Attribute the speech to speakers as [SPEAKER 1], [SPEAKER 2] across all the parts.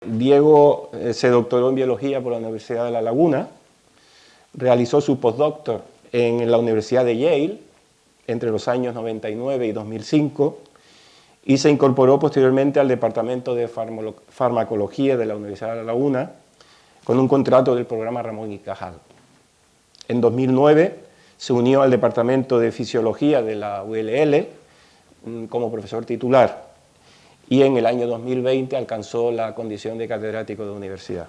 [SPEAKER 1] Diego se doctoró en biología por la Universidad de La Laguna, realizó su postdoctor en la Universidad de Yale entre los años 99 y 2005 y se incorporó posteriormente al Departamento de Farmacología de la Universidad de La Laguna con un contrato del programa Ramón y Cajal. En 2009 se unió al Departamento de Fisiología de la ULL como profesor titular y en el año 2020 alcanzó la condición de catedrático de universidad.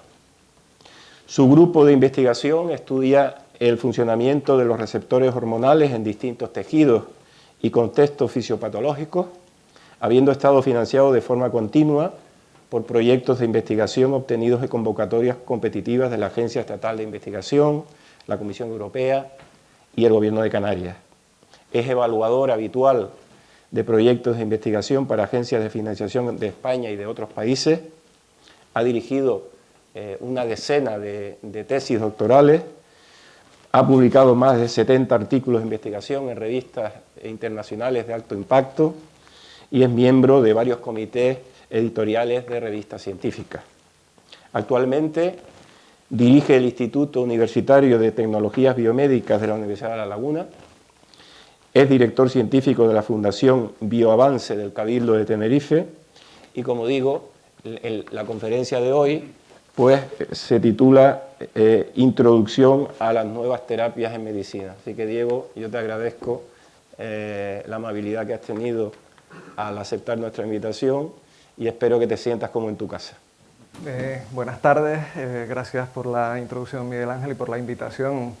[SPEAKER 1] Su grupo de investigación estudia el funcionamiento de los receptores hormonales en distintos tejidos y contextos fisiopatológicos, habiendo estado financiado de forma continua por proyectos de investigación obtenidos de convocatorias competitivas de la Agencia Estatal de Investigación, la Comisión Europea y el Gobierno de Canarias. Es evaluador habitual de proyectos de investigación para agencias de financiación de España y de otros países. Ha dirigido una decena de tesis doctorales, ha publicado más de 70 artículos de investigación en revistas internacionales de alto impacto y es miembro de varios comités editoriales de revistas científicas. Actualmente dirige el Instituto Universitario de Tecnologías Biomédicas de la Universidad de La Laguna, es director científico de la Fundación Bioavance del Cabildo de Tenerife y, como digo, la conferencia de hoy pues, se titula Introducción a las nuevas terapias en medicina. Así que, Diego, yo te agradezco la amabilidad que has tenido al aceptar nuestra invitación y espero que te sientas como en tu casa.
[SPEAKER 2] Buenas tardes, gracias por la introducción, Miguel Ángel, y por la invitación.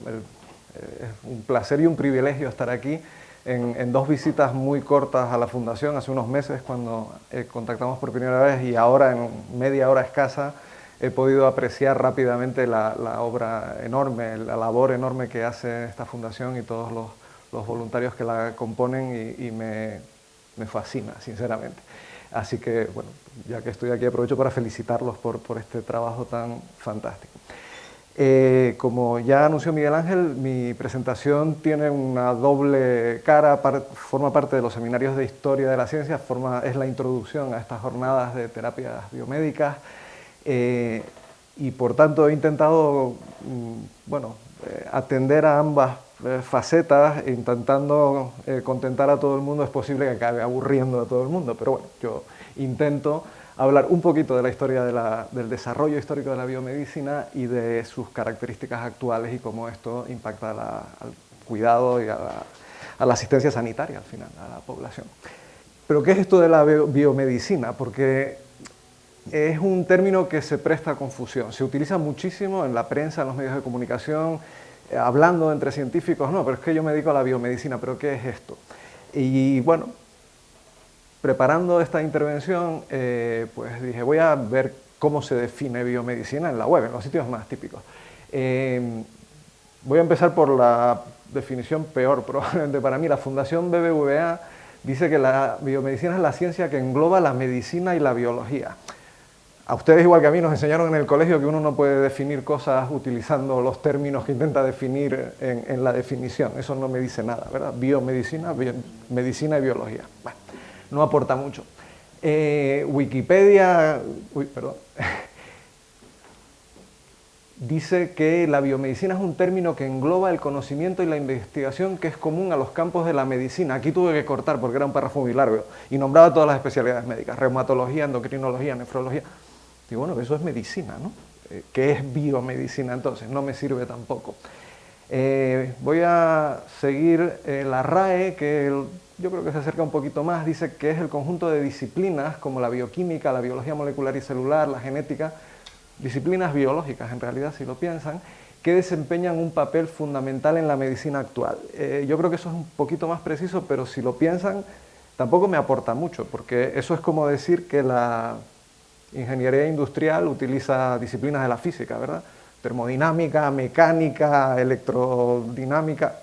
[SPEAKER 2] Es un placer y un privilegio estar aquí en dos visitas muy cortas a la Fundación, hace unos meses cuando contactamos por primera vez y ahora en media hora escasa he podido apreciar rápidamente la obra enorme, la labor enorme que hace esta Fundación y todos los voluntarios que la componen y me fascina, sinceramente. Así que, bueno, ya que estoy aquí aprovecho para felicitarlos por este trabajo tan fantástico. Como ya anunció Miguel Ángel, mi presentación tiene una doble cara, forma parte de los seminarios de Historia de la Ciencia, es la introducción a estas jornadas de terapias biomédicas y por tanto he intentado atender a ambas facetas, intentando contentar a todo el mundo. Es posible que acabe aburriendo a todo el mundo, pero bueno, yo intento hablar un poquito de la historia del desarrollo histórico de la biomedicina y de sus características actuales y cómo esto impacta al cuidado y a la asistencia sanitaria, al final, a la población. Pero ¿qué es esto de la biomedicina? Porque es un término que se presta a confusión. Se utiliza muchísimo en la prensa, en los medios de comunicación, hablando entre científicos. No, pero es que yo me dedico a la biomedicina, ¿pero qué es esto? Y bueno, preparando esta intervención, pues dije, voy a ver cómo se define biomedicina en la web, en los sitios más típicos. Voy a empezar por la definición peor, probablemente para mí. La Fundación BBVA dice que la biomedicina es la ciencia que engloba la medicina y la biología. A ustedes, igual que a mí, nos enseñaron en el colegio que uno no puede definir cosas utilizando los términos que intenta definir en la definición. Eso no me dice nada, ¿verdad? Biomedicina, medicina y biología. Bueno, no aporta mucho. Wikipedia dice que la biomedicina es un término que engloba el conocimiento y la investigación que es común a los campos de la medicina. Aquí tuve que cortar porque era un párrafo muy largo y nombraba todas las especialidades médicas, reumatología, endocrinología, nefrología. Y bueno, eso es medicina, ¿no? ¿Qué es biomedicina entonces? No me sirve tampoco. Voy a seguir la RAE, que yo creo que se acerca un poquito más. Dice que es el conjunto de disciplinas como la bioquímica, la biología molecular y celular, la genética, disciplinas biológicas en realidad, si lo piensan, que desempeñan un papel fundamental en la medicina actual. Yo creo que eso es un poquito más preciso, pero si lo piensan, tampoco me aporta mucho, porque eso es como decir que la ingeniería industrial utiliza disciplinas de la física, ¿verdad? Termodinámica, mecánica, electrodinámica,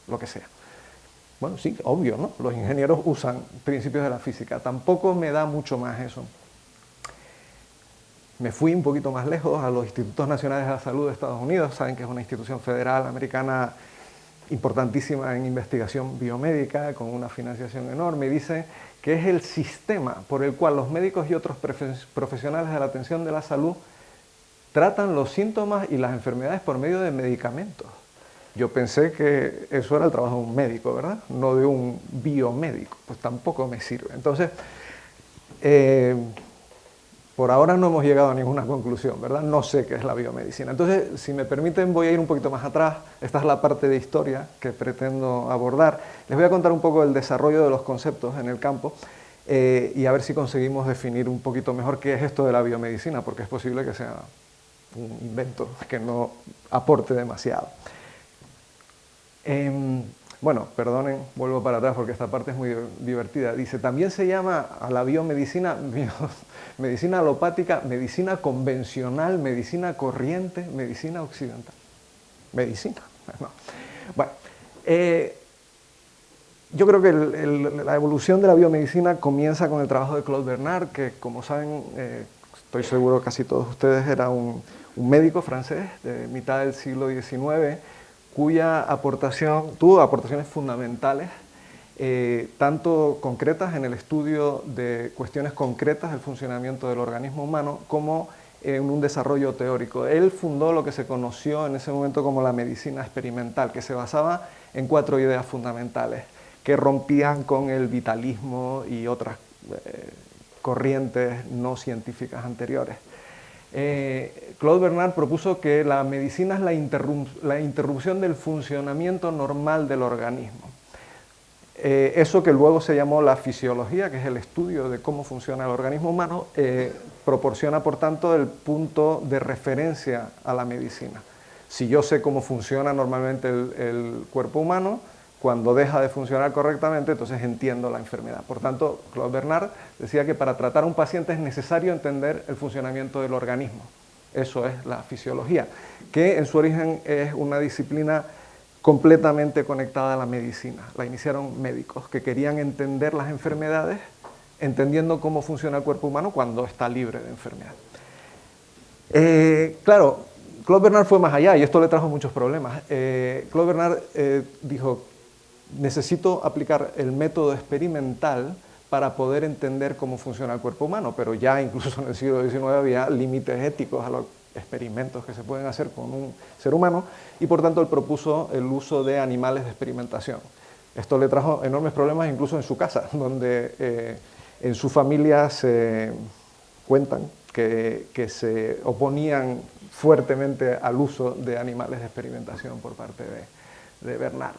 [SPEAKER 2] lo que sea. Bueno, sí, obvio, ¿no? Los ingenieros usan principios de la física. Tampoco me da mucho más eso. Me fui un poquito más lejos a los Institutos Nacionales de la Salud de Estados Unidos. Saben que es una institución federal americana importantísima en investigación biomédica, con una financiación enorme, y dice que es el sistema por el cual los médicos y otros profesionales de la atención de la salud tratan los síntomas y las enfermedades por medio de medicamentos. Yo pensé que eso era el trabajo de un médico, ¿verdad? No de un biomédico, pues tampoco me sirve. Entonces, por ahora no hemos llegado a ninguna conclusión, ¿verdad? No sé qué es la biomedicina. Entonces, si me permiten, voy a ir un poquito más atrás. Esta es la parte de historia que pretendo abordar. Les voy a contar un poco el desarrollo de los conceptos en el campo y a ver si conseguimos definir un poquito mejor qué es esto de la biomedicina, porque es posible que sea un invento que no aporte demasiado. Bueno, perdonen, vuelvo para atrás porque esta parte es muy divertida. Dice, también se llama a la biomedicina medicina alopática, medicina convencional, medicina corriente, medicina occidental. Medicina. No. Bueno, yo creo que la evolución de la biomedicina comienza con el trabajo de Claude Bernard, que como saben, estoy seguro casi todos ustedes, era un médico francés de mitad del siglo XIX, cuya aportación tuvo aportaciones fundamentales, tanto concretas en el estudio de cuestiones concretas del funcionamiento del organismo humano, como en un desarrollo teórico. Él fundó lo que se conoció en ese momento como la medicina experimental, que se basaba en 4 ideas fundamentales, que rompían con el vitalismo y otras corrientes no científicas anteriores. Claude Bernard propuso que la medicina es la interrupción del funcionamiento normal del organismo. Eso que luego se llamó la fisiología, que es el estudio de cómo funciona el organismo humano, proporciona por tanto el punto de referencia a la medicina. Si yo sé cómo funciona normalmente el cuerpo humano, cuando deja de funcionar correctamente, entonces entiendo la enfermedad. Por tanto, Claude Bernard decía que para tratar a un paciente es necesario entender el funcionamiento del organismo. Eso es la fisiología, que en su origen es una disciplina completamente conectada a la medicina. La iniciaron médicos que querían entender las enfermedades, entendiendo cómo funciona el cuerpo humano cuando está libre de enfermedad. Claro, Claude Bernard fue más allá y esto le trajo muchos problemas. Claude Bernard dijo, necesito aplicar el método experimental para poder entender cómo funciona el cuerpo humano, pero ya incluso en el siglo XIX había límites éticos a los experimentos que se pueden hacer con un ser humano y por tanto él propuso el uso de animales de experimentación. Esto le trajo enormes problemas incluso en su casa, donde en su familia se cuentan que se oponían fuertemente al uso de animales de experimentación por parte de Bernard.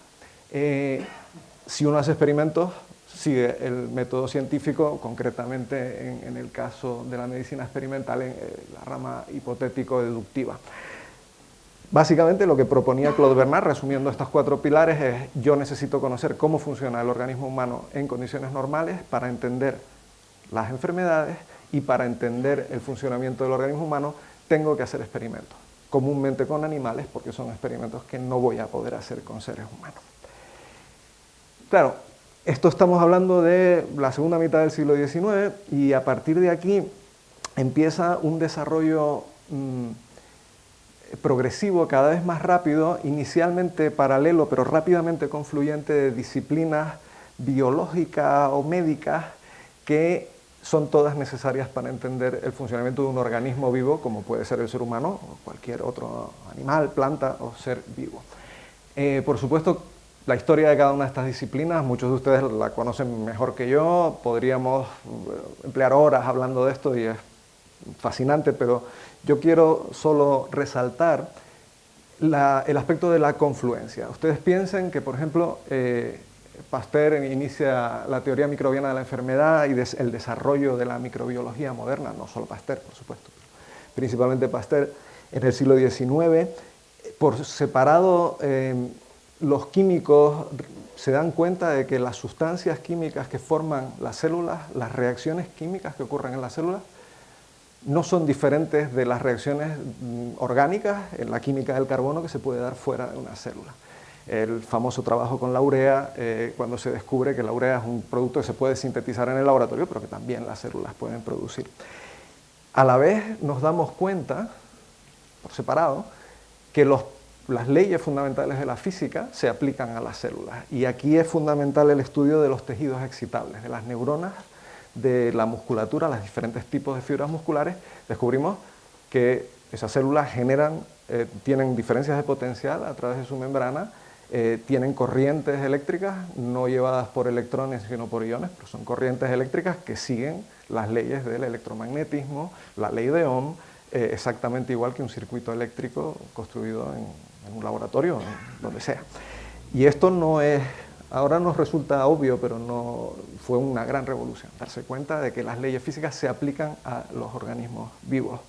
[SPEAKER 2] Si uno hace experimentos, sigue el método científico, concretamente en el caso de la medicina experimental, en la rama hipotético-deductiva. Básicamente lo que proponía Claude Bernard, resumiendo estos 4 pilares, es yo necesito conocer cómo funciona el organismo humano en condiciones normales para entender las enfermedades y para entender el funcionamiento del organismo humano tengo que hacer experimentos, comúnmente con animales, porque son experimentos que no voy a poder hacer con seres humanos. Claro, esto estamos hablando de la segunda mitad del siglo XIX y a partir de aquí empieza un desarrollo progresivo, cada vez más rápido, inicialmente paralelo pero rápidamente confluyente de disciplinas biológicas o médicas que son todas necesarias para entender el funcionamiento de un organismo vivo, como puede ser el ser humano o cualquier otro animal, planta o ser vivo. Por supuesto, la historia de cada una de estas disciplinas, muchos de ustedes la conocen mejor que yo, podríamos emplear horas hablando de esto y es fascinante, pero yo quiero solo resaltar el aspecto de la confluencia. Ustedes piensen que, por ejemplo, Pasteur inicia la teoría microbiana de la enfermedad y el desarrollo de la microbiología moderna, no solo Pasteur, por supuesto, principalmente Pasteur en el siglo XIX. Por separado, los químicos se dan cuenta de que las sustancias químicas que forman las células, las reacciones químicas que ocurren en las células, no son diferentes de las reacciones orgánicas en la química del carbono que se puede dar fuera de una célula. El famoso trabajo con la urea, cuando se descubre que la urea es un producto que se puede sintetizar en el laboratorio, pero que también las células pueden producir. A la vez nos damos cuenta, por separado, que los las leyes fundamentales de la física se aplican a las células. Y aquí es fundamental el estudio de los tejidos excitables, de las neuronas, de la musculatura, los diferentes tipos de fibras musculares. Descubrimos que esas células tienen diferencias de potencial a través de su membrana, tienen corrientes eléctricas, no llevadas por electrones, sino por iones, pero son corrientes eléctricas que siguen las leyes del electromagnetismo, la ley de Ohm, exactamente igual que un circuito eléctrico construido en un laboratorio, en donde sea. Y esto no es, ahora nos resulta obvio, pero no fue una gran revolución, darse cuenta de que las leyes físicas se aplican a los organismos vivos.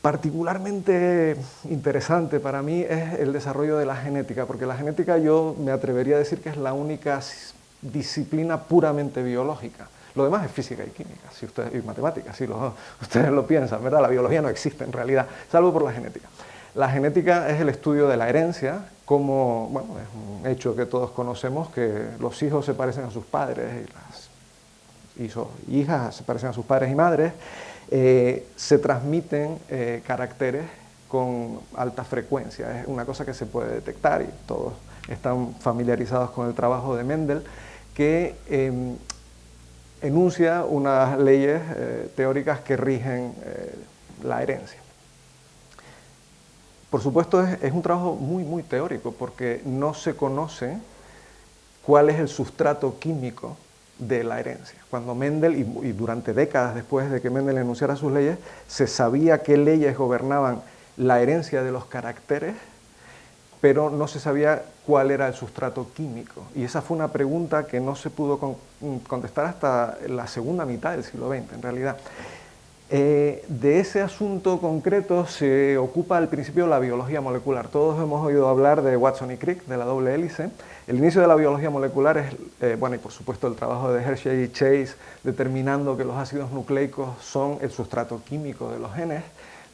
[SPEAKER 2] Particularmente interesante para mí es el desarrollo de la genética, porque la genética yo me atrevería a decir que es la única disciplina puramente biológica. Lo demás es física y química, y matemáticas, si ustedes lo piensan, ¿verdad? La biología no existe en realidad, salvo por la genética. La genética es el estudio de la herencia, como, bueno, es un hecho que todos conocemos, que los hijos se parecen a sus padres y las hijas se parecen a sus padres y madres. Se transmiten caracteres con alta frecuencia, es una cosa que se puede detectar y todos están familiarizados con el trabajo de Mendel, que enuncia unas leyes teóricas que rigen la herencia. Por supuesto es un trabajo muy teórico porque no se conoce cuál es el sustrato químico de la herencia. Cuando Mendel, y durante décadas después de que Mendel enunciara sus leyes, se sabía qué leyes gobernaban la herencia de los caracteres, pero no se sabía cuál era el sustrato químico. Y esa fue una pregunta que no se pudo contestar hasta la segunda mitad del siglo XX, en realidad. De ese asunto concreto se ocupa al principio la biología molecular. Todos hemos oído hablar de Watson y Crick, de la doble hélice. El inicio de la biología molecular es, bueno, y por supuesto el trabajo de Hershey y Chase, determinando que los ácidos nucleicos son el sustrato químico de los genes.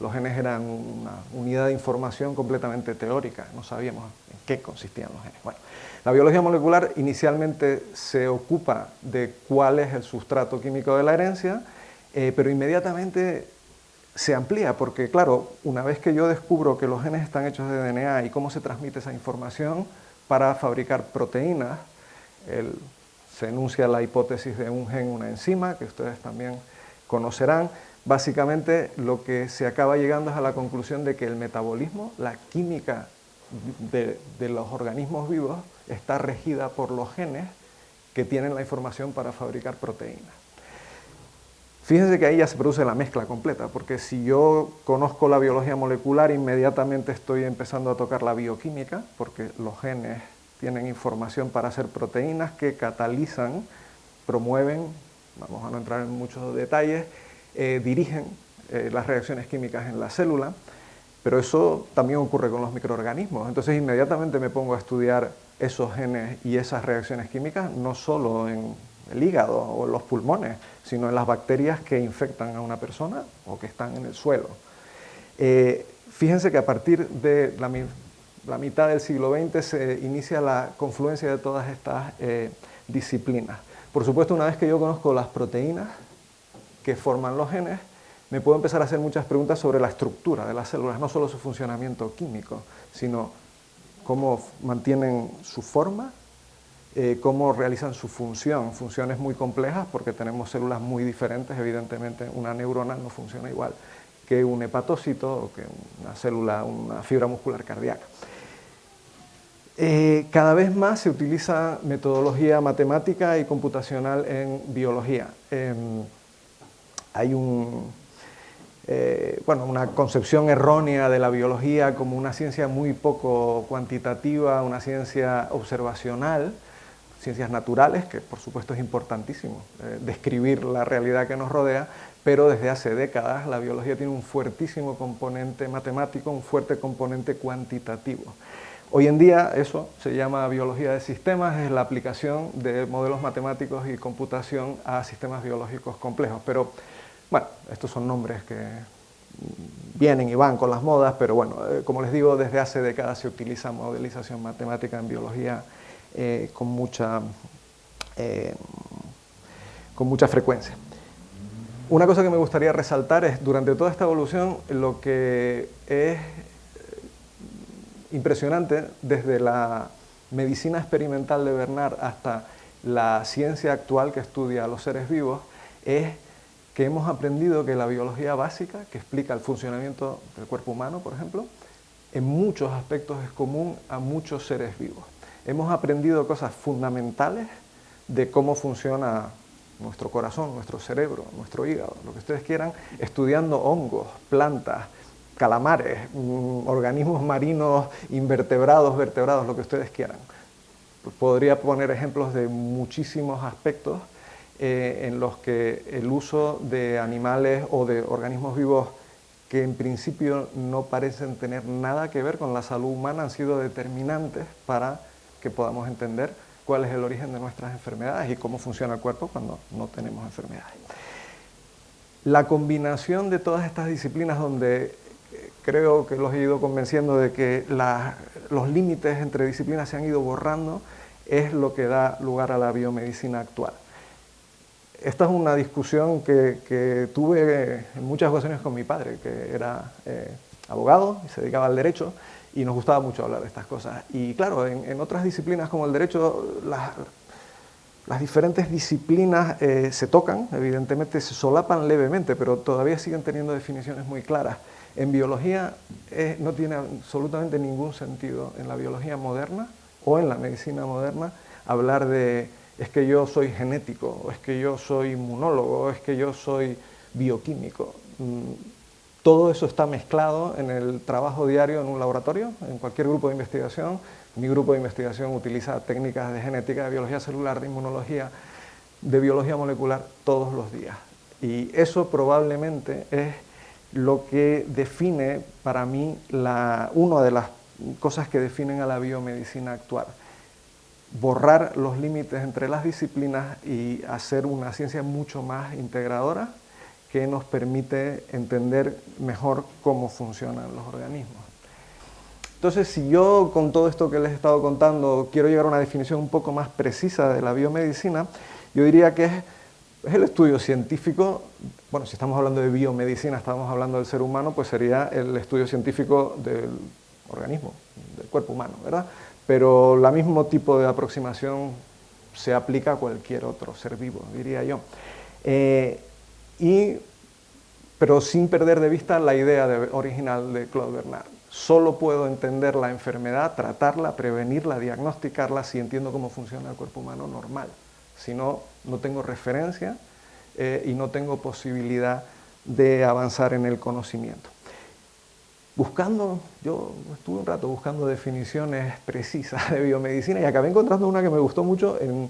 [SPEAKER 2] Los genes eran una unidad de información completamente teórica, no sabíamos en qué consistían los genes. Bueno, la biología molecular inicialmente se ocupa de cuál es el sustrato químico de la herencia, pero inmediatamente se amplía, porque claro, una vez que yo descubro que los genes están hechos de DNA y cómo se transmite esa información para fabricar proteínas, se enuncia la hipótesis de un gen, una enzima, que ustedes también conocerán. Básicamente lo que se acaba llegando es a la conclusión de que el metabolismo, la química de los organismos vivos, está regida por los genes que tienen la información para fabricar proteínas. Fíjense que ahí ya se produce la mezcla completa, porque si yo conozco la biología molecular, inmediatamente estoy empezando a tocar la bioquímica, porque los genes tienen información para hacer proteínas que catalizan, promueven, vamos a no entrar en muchos detalles, dirigen las reacciones químicas en la célula, pero eso también ocurre con los microorganismos. Entonces inmediatamente me pongo a estudiar esos genes y esas reacciones químicas, no solo en el hígado o en los pulmones, sino en las bacterias que infectan a una persona o que están en el suelo. Fíjense que a partir de la mitad del siglo XX se inicia la confluencia de todas estas disciplinas. Por supuesto, una vez que yo conozco las proteínas que forman los genes, me puedo empezar a hacer muchas preguntas sobre la estructura de las células, no solo su funcionamiento químico, sino cómo mantienen su forma, cómo realizan su función, funciones muy complejas porque tenemos células muy diferentes, evidentemente una neurona no funciona igual que un hepatocito o que una célula, una fibra muscular cardíaca. Cada vez más se utiliza metodología matemática y computacional en biología. Hay una concepción errónea de la biología como una ciencia muy poco cuantitativa, una ciencia observacional, ciencias naturales, que por supuesto es importantísimo describir la realidad que nos rodea, pero desde hace décadas la biología tiene un fuertísimo componente matemático, un fuerte componente cuantitativo. Hoy en día eso se llama biología de sistemas, es la aplicación de modelos matemáticos y computación a sistemas biológicos complejos, pero bueno, estos son nombres que vienen y van con las modas, pero bueno, como les digo, desde hace décadas se utiliza modelización matemática en biología con mucha frecuencia. Una cosa que me gustaría resaltar es, durante toda esta evolución, lo que es impresionante desde la medicina experimental de Bernard hasta la ciencia actual que estudia a los seres vivos es que hemos aprendido que la biología básica, que explica el funcionamiento del cuerpo humano, por ejemplo, en muchos aspectos es común a muchos seres vivos. Hemos aprendido cosas fundamentales de cómo funciona nuestro corazón, nuestro cerebro, nuestro hígado, lo que ustedes quieran, estudiando hongos, plantas, calamares, organismos marinos, invertebrados, vertebrados, lo que ustedes quieran. Podría poner ejemplos de muchísimos aspectos en los que el uso de animales o de organismos vivos que en principio no parecen tener nada que ver con la salud humana han sido determinantes para que podamos entender cuál es el origen de nuestras enfermedades y cómo funciona el cuerpo cuando no tenemos enfermedades. La combinación de todas estas disciplinas donde creo que los he ido convenciendo de que los límites entre disciplinas se han ido borrando es lo que da lugar a la biomedicina actual. Esta es una discusión que tuve en muchas ocasiones con mi padre, que era abogado y se dedicaba al derecho, y nos gustaba mucho hablar de estas cosas. Y claro, en otras disciplinas como el derecho, las diferentes disciplinas se tocan, evidentemente se solapan levemente, pero todavía siguen teniendo definiciones muy claras. En biología no tiene absolutamente ningún sentido, en la biología moderna o en la medicina moderna, hablar de es que yo soy genético, o es que yo soy inmunólogo, o es que yo soy bioquímico. Todo eso está mezclado en el trabajo diario en un laboratorio, en cualquier grupo de investigación. Mi grupo de investigación utiliza técnicas de genética, de biología celular, de inmunología, de biología molecular todos los días. Y eso probablemente es lo que define para mí una de las cosas que definen a la biomedicina actual. Borrar los límites entre las disciplinas y hacer una ciencia mucho más integradora que nos permite entender mejor cómo funcionan los organismos. Entonces, si yo con todo esto que les he estado contando quiero llegar a una definición un poco más precisa de la biomedicina, yo diría que es el estudio científico. Bueno, si estamos hablando de biomedicina, estamos hablando del ser humano, pues sería el estudio científico del organismo, del cuerpo humano, ¿verdad? Pero el mismo tipo de aproximación se aplica a cualquier otro ser vivo, diría yo. Pero sin perder de vista la idea original de Claude Bernard. Solo puedo entender la enfermedad, tratarla, prevenirla, diagnosticarla si entiendo cómo funciona el cuerpo humano normal. Si no, no tengo referencia y no tengo posibilidad de avanzar en el conocimiento. Yo estuve un rato buscando definiciones precisas de biomedicina y acabé encontrando una que me gustó mucho en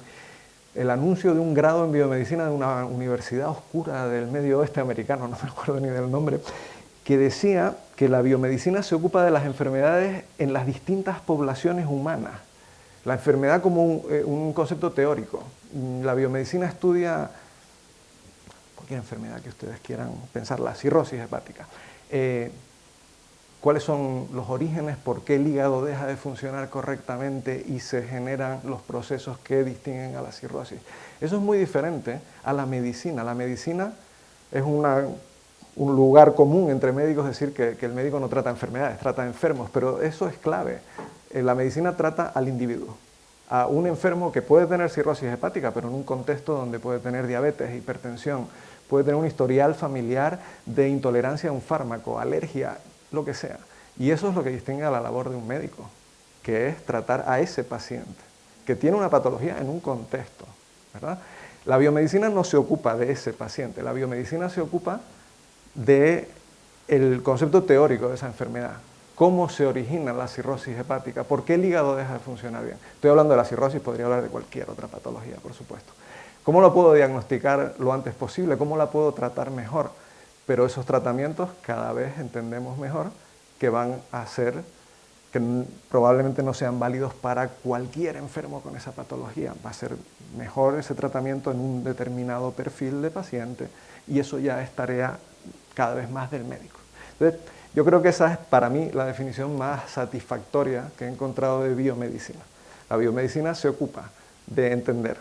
[SPEAKER 2] el anuncio de un grado en biomedicina de una universidad oscura del medio oeste americano, no me acuerdo ni del nombre, que decía que la biomedicina se ocupa de las enfermedades en las distintas poblaciones humanas. La enfermedad como un concepto teórico. La biomedicina estudia cualquier enfermedad que ustedes quieran pensar, la cirrosis hepática. ¿Cuáles son los orígenes? ¿Por qué el hígado deja de funcionar correctamente y se generan los procesos que distinguen a la cirrosis? Eso es muy diferente a la medicina. La medicina es un lugar común entre médicos decir que el médico no trata enfermedades, trata enfermos, pero eso es clave. La medicina trata al individuo, a un enfermo que puede tener cirrosis hepática, pero en un contexto donde puede tener diabetes, hipertensión, puede tener un historial familiar de intolerancia a un fármaco, alergia, lo que sea. Y eso es lo que distingue a la labor de un médico, que es tratar a ese paciente, que tiene una patología en un contexto, ¿verdad? La biomedicina no se ocupa de ese paciente, la biomedicina se ocupa del concepto teórico de esa enfermedad. ¿Cómo se origina la cirrosis hepática? ¿Por qué el hígado deja de funcionar bien? Estoy hablando de la cirrosis, podría hablar de cualquier otra patología, por supuesto. ¿Cómo lo puedo diagnosticar lo antes posible? ¿Cómo la puedo tratar mejor? Pero esos tratamientos cada vez entendemos mejor que van a ser, que probablemente no sean válidos para cualquier enfermo con esa patología. Va a ser mejor ese tratamiento en un determinado perfil de paciente y eso ya es tarea cada vez más del médico. Entonces, yo creo que esa es para mí la definición más satisfactoria que he encontrado de biomedicina. La biomedicina se ocupa de entender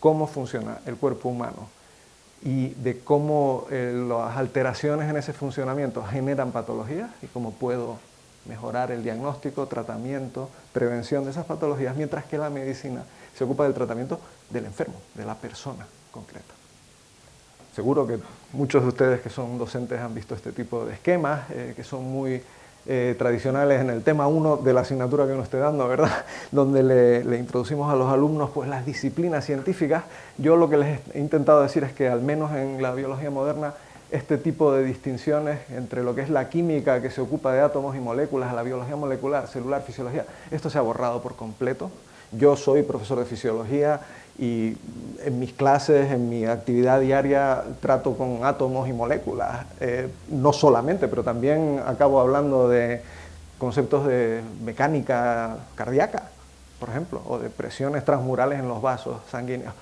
[SPEAKER 2] cómo funciona el cuerpo humano y de cómo las alteraciones en ese funcionamiento generan patologías y cómo puedo mejorar el diagnóstico, tratamiento, prevención de esas patologías, mientras que la medicina se ocupa del tratamiento del enfermo, de la persona concreta. Seguro que muchos de ustedes que son docentes han visto este tipo de esquemas, que son muy tradicionales en el tema 1 de la asignatura que uno esté dando, ¿verdad? Donde le introducimos a los alumnos pues, las disciplinas científicas. Yo lo que les he intentado decir es que al menos en la biología moderna este tipo de distinciones entre lo que es la química que se ocupa de átomos y moléculas, la biología molecular, celular, fisiología, esto se ha borrado por completo. Yo soy profesor de fisiología y en mis clases, en mi actividad diaria, trato con átomos y moléculas. No solamente, pero también acabo hablando de conceptos de mecánica cardíaca, por ejemplo, o de presiones transmurales en los vasos sanguíneos.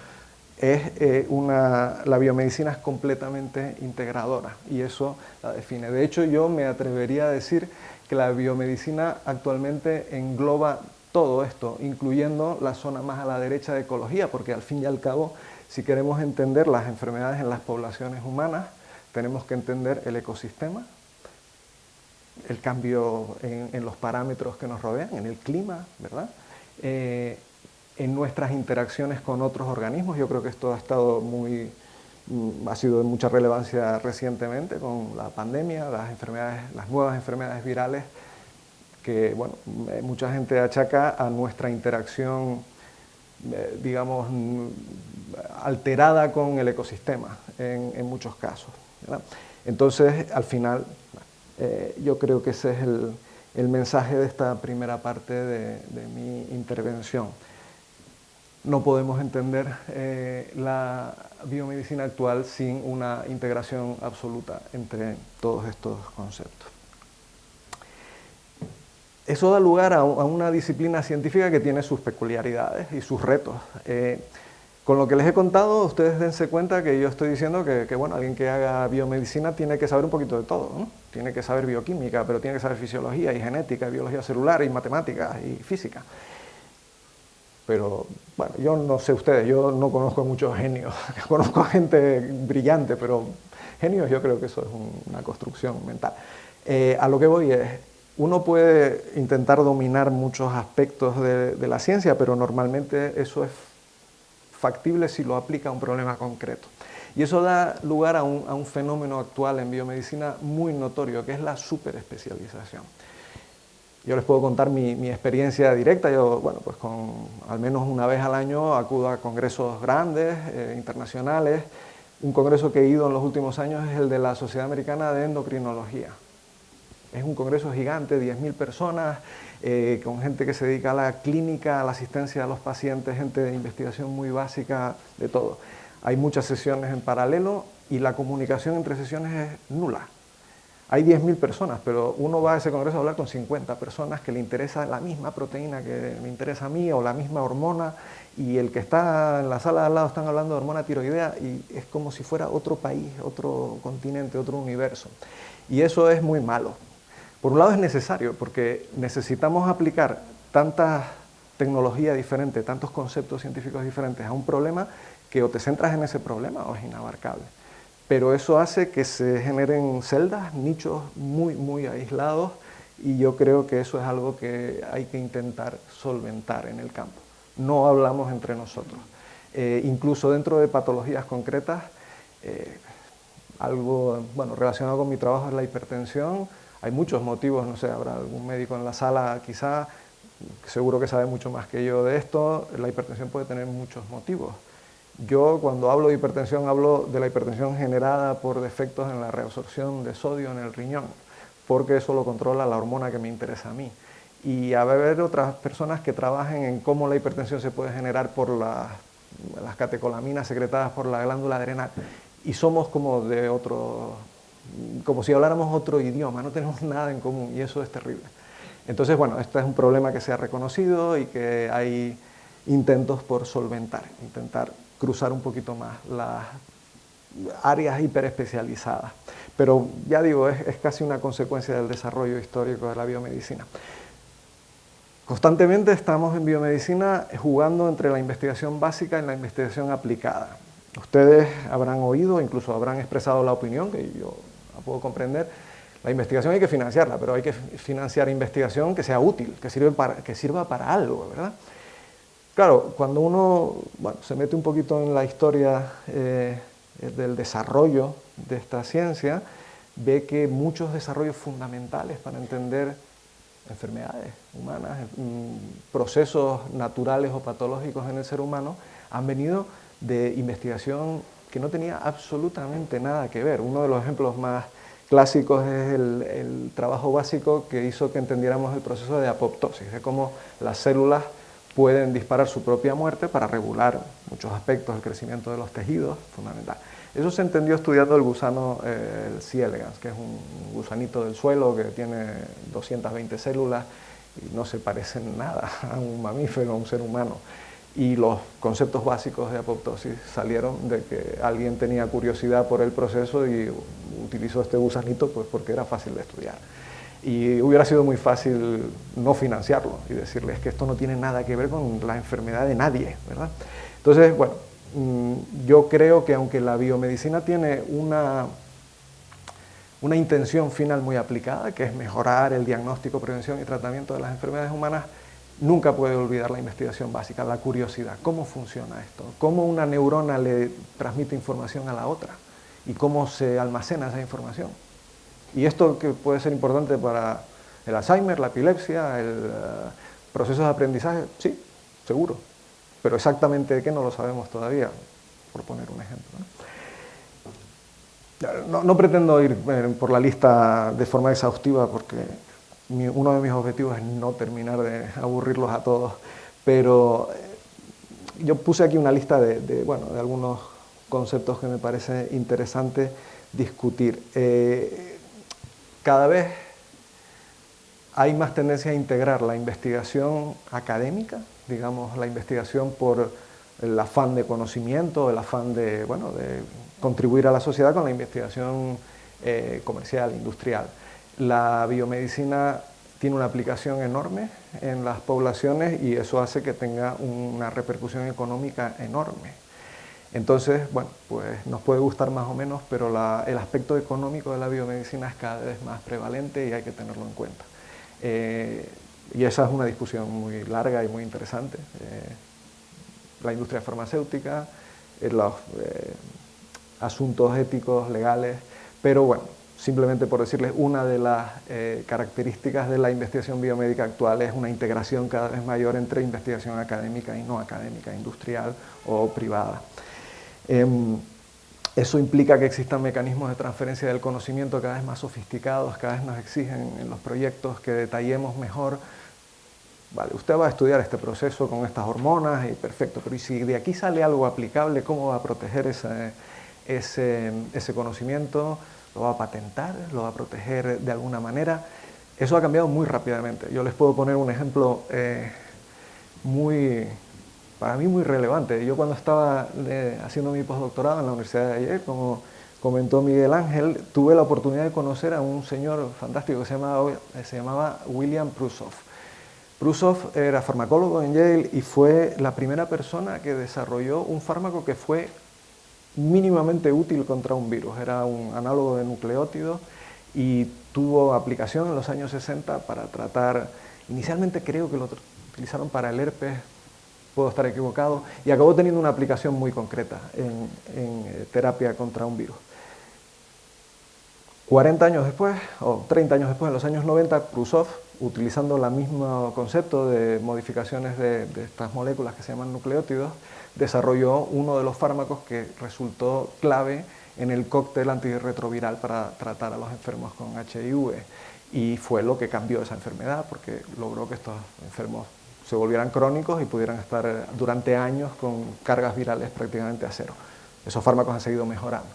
[SPEAKER 2] La biomedicina es completamente integradora y eso la define. De hecho, yo me atrevería a decir que la biomedicina actualmente engloba todo esto, incluyendo la zona más a la derecha de ecología, porque al fin y al cabo, si queremos entender las enfermedades en las poblaciones humanas, tenemos que entender el ecosistema, el cambio en los parámetros que nos rodean, en el clima, ¿verdad? En nuestras interacciones con otros organismos. Yo creo que esto ha sido de mucha relevancia recientemente con la pandemia, las nuevas enfermedades virales, que bueno, mucha gente achaca a nuestra interacción, digamos, alterada con el ecosistema en muchos casos, ¿verdad? Entonces, al final, yo creo que ese es el mensaje de esta primera parte de mi intervención. No podemos entender la biomedicina actual sin una integración absoluta entre todos estos conceptos. Eso da lugar a una disciplina científica que tiene sus peculiaridades y sus retos. Con lo que les he contado, ustedes dense cuenta que yo estoy diciendo que bueno, alguien que haga biomedicina tiene que saber un poquito de todo, ¿no? Tiene que saber bioquímica, pero tiene que saber fisiología y genética, y biología celular y matemáticas y física. Pero, bueno, yo no sé ustedes, yo no conozco a muchos genios, conozco a gente brillante, pero genios yo creo que eso es una construcción mental. A lo que voy es, uno puede intentar dominar muchos aspectos de la ciencia, pero normalmente eso es factible si lo aplica a un problema concreto. Y eso da lugar a un fenómeno actual en biomedicina muy notorio, que es la superespecialización. Yo les puedo contar mi experiencia directa. Yo, bueno, pues al menos una vez al año acudo a congresos grandes, internacionales. Un congreso que he ido en los últimos años es el de la Sociedad Americana de Endocrinología. Es un congreso gigante, 10.000 personas, con gente que se dedica a la clínica, a la asistencia a los pacientes, gente de investigación muy básica, de todo. Hay muchas sesiones en paralelo y la comunicación entre sesiones es nula. Hay 10.000 personas, pero uno va a ese congreso a hablar con 50 personas que le interesa la misma proteína que me interesa a mí o la misma hormona, y el que está en la sala de al lado están hablando de hormona tiroidea y es como si fuera otro país, otro continente, otro universo. Y eso es muy malo. Por un lado es necesario porque necesitamos aplicar tanta tecnología diferente, tantos conceptos científicos diferentes a un problema que o te centras en ese problema o es inabarcable. Pero eso hace que se generen celdas, nichos muy, muy aislados, y yo creo que eso es algo que hay que intentar solventar en el campo. No hablamos entre nosotros. Incluso dentro de patologías concretas, algo bueno, relacionado con mi trabajo es la hipertensión. Hay muchos motivos, no sé, habrá algún médico en la sala quizá, seguro que sabe mucho más que yo de esto. La hipertensión puede tener muchos motivos. Yo cuando hablo de hipertensión hablo de la hipertensión generada por defectos en la reabsorción de sodio en el riñón, porque eso lo controla la hormona que me interesa a mí. Y a haber otras personas que trabajen en cómo la hipertensión se puede generar por las catecolaminas secretadas por la glándula adrenal. Y somos como de otro, como si habláramos otro idioma, no tenemos nada en común y eso es terrible. Entonces, bueno, este es un problema que se ha reconocido y que hay intentos por solventar, intentar cruzar un poquito más las áreas hiperespecializadas. Pero ya digo, es casi una consecuencia del desarrollo histórico de la biomedicina. Constantemente estamos en biomedicina jugando entre la investigación básica y la investigación aplicada. Ustedes habrán oído, incluso habrán expresado la opinión, que yo la puedo comprender, La investigación hay que financiarla, pero hay que financiar investigación que sea útil, que sirva para algo, ¿verdad? Claro, cuando uno se mete un poquito en la historia del desarrollo de esta ciencia, ve que muchos desarrollos fundamentales para entender enfermedades humanas, procesos naturales o patológicos en el ser humano, han venido de investigación que no tenía absolutamente nada que ver. Uno de los ejemplos más clásicos es el trabajo básico que hizo que entendiéramos el proceso de apoptosis, de cómo las células pueden disparar su propia muerte para regular muchos aspectos del crecimiento de los tejidos, fundamental. Eso se entendió estudiando el gusano, el C. elegans, que es un gusanito del suelo que tiene 220 células y no se parece en nada a un mamífero, a un ser humano. Y los conceptos básicos de apoptosis salieron de que alguien tenía curiosidad por el proceso y utilizó este gusanito pues porque era fácil de estudiar. Y hubiera sido muy fácil no financiarlo y decirles que esto no tiene nada que ver con la enfermedad de nadie, ¿verdad? Entonces, bueno, yo creo que aunque la biomedicina tiene una intención final muy aplicada, que es mejorar el diagnóstico, prevención y tratamiento de las enfermedades humanas, nunca puede olvidar la investigación básica, la curiosidad. ¿Cómo funciona esto? ¿Cómo una neurona le transmite información a la otra? ¿Y cómo se almacena esa información? Y esto que puede ser importante para el Alzheimer, la epilepsia, el proceso de aprendizaje, sí, seguro. Pero exactamente de qué no lo sabemos todavía, por poner un ejemplo. No pretendo ir por la lista de forma exhaustiva porque uno de mis objetivos es no terminar de aburrirlos a todos, pero yo puse aquí una lista de algunos conceptos que me parece interesante discutir. Cada vez hay más tendencia a integrar la investigación académica, digamos, la investigación por el afán de conocimiento, el afán de contribuir a la sociedad con la investigación comercial, industrial. La biomedicina tiene una aplicación enorme en las poblaciones y eso hace que tenga una repercusión económica enorme. Entonces, bueno, pues nos puede gustar más o menos, pero el aspecto económico de la biomedicina es cada vez más prevalente y hay que tenerlo en cuenta. Y esa es una discusión muy larga y muy interesante. La industria farmacéutica, los asuntos éticos, legales, pero bueno, simplemente por decirles, una de las características de la investigación biomédica actual es una integración cada vez mayor entre investigación académica y no académica, industrial o privada. Eso implica que existan mecanismos de transferencia del conocimiento cada vez más sofisticados, cada vez nos exigen en los proyectos que detallemos mejor. Vale, usted va a estudiar este proceso con estas hormonas y perfecto, pero ¿y si de aquí sale algo aplicable, cómo va a proteger ese conocimiento? ¿Lo va a patentar? ¿Lo va a proteger de alguna manera? Eso ha cambiado muy rápidamente. Yo les puedo poner un ejemplo para mí muy relevante. Yo cuando estaba haciendo mi postdoctorado en la Universidad de Yale, como comentó Miguel Ángel, tuve la oportunidad de conocer a un señor fantástico que se llamaba William Prusoff. Prusoff era farmacólogo en Yale y fue la primera persona que desarrolló un fármaco que fue mínimamente útil contra un virus. Era un análogo de nucleótidos y tuvo aplicación en los años 60 para tratar, inicialmente creo que lo utilizaron para el herpes, puedo estar equivocado, y acabó teniendo una aplicación muy concreta en terapia contra un virus. 40 años después, o 30 años después, en los años 90, Prusoff, utilizando el mismo concepto de modificaciones de estas moléculas que se llaman nucleótidos, desarrolló uno de los fármacos que resultó clave en el cóctel antirretroviral para tratar a los enfermos con HIV. Y fue lo que cambió esa enfermedad, porque logró que estos enfermos se volvieran crónicos y pudieran estar durante años con cargas virales prácticamente a cero. Esos fármacos han seguido mejorando.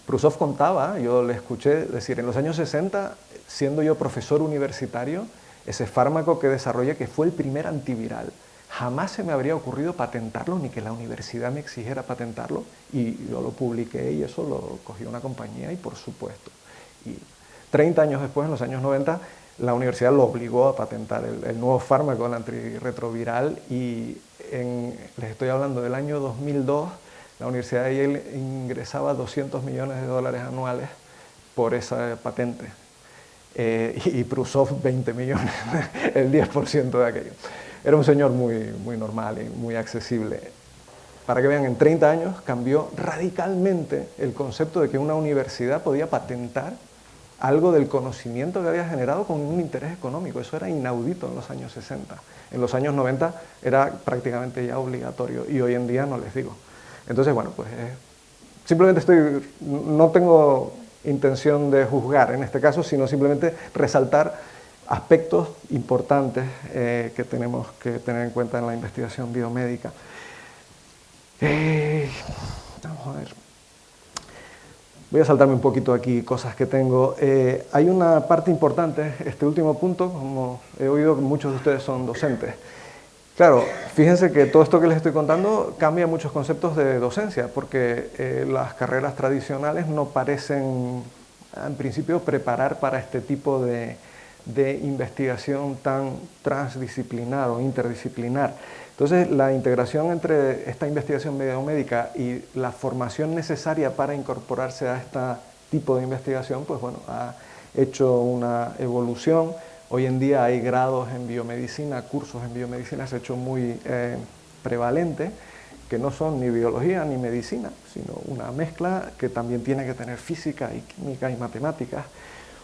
[SPEAKER 2] Prusoff contaba, yo le escuché decir, en los años 60, siendo yo profesor universitario, ese fármaco que desarrollé, que fue el primer antiviral, jamás se me habría ocurrido patentarlo, ni que la universidad me exigiera patentarlo, y yo lo publiqué y eso lo cogió una compañía y por supuesto. Y 30 años después, en los años 90, la universidad lo obligó a patentar el nuevo fármaco, el antirretroviral, y les estoy hablando del año 2002, la Universidad de Yale ingresaba $200 millones anuales por esa patente. y Prusov 20 millones, el 10% de aquello. Era un señor muy, muy normal y muy accesible. Para que vean, en 30 años cambió radicalmente el concepto de que una universidad podía patentar algo del conocimiento que había generado con un interés económico. Eso era inaudito en los años 60. En los años 90 era prácticamente ya obligatorio y hoy en día no les digo. Entonces, bueno, pues simplemente no tengo intención de juzgar en este caso, sino simplemente resaltar aspectos importantes que tenemos que tener en cuenta en la investigación biomédica. Vamos a ver. Voy a saltarme un poquito aquí cosas que tengo. Hay una parte importante, este último punto, como he oído que muchos de ustedes son docentes. Claro, fíjense que todo esto que les estoy contando cambia muchos conceptos de docencia, porque las carreras tradicionales no parecen, en principio, preparar para este tipo de investigación tan transdisciplinar o interdisciplinar. Entonces, la integración entre esta investigación biomédica y la formación necesaria para incorporarse a este tipo de investigación, pues bueno, ha hecho una evolución. Hoy en día hay grados en biomedicina, cursos en biomedicina, se ha hecho muy prevalente, que no son ni biología ni medicina, sino una mezcla que también tiene que tener física y química y matemáticas.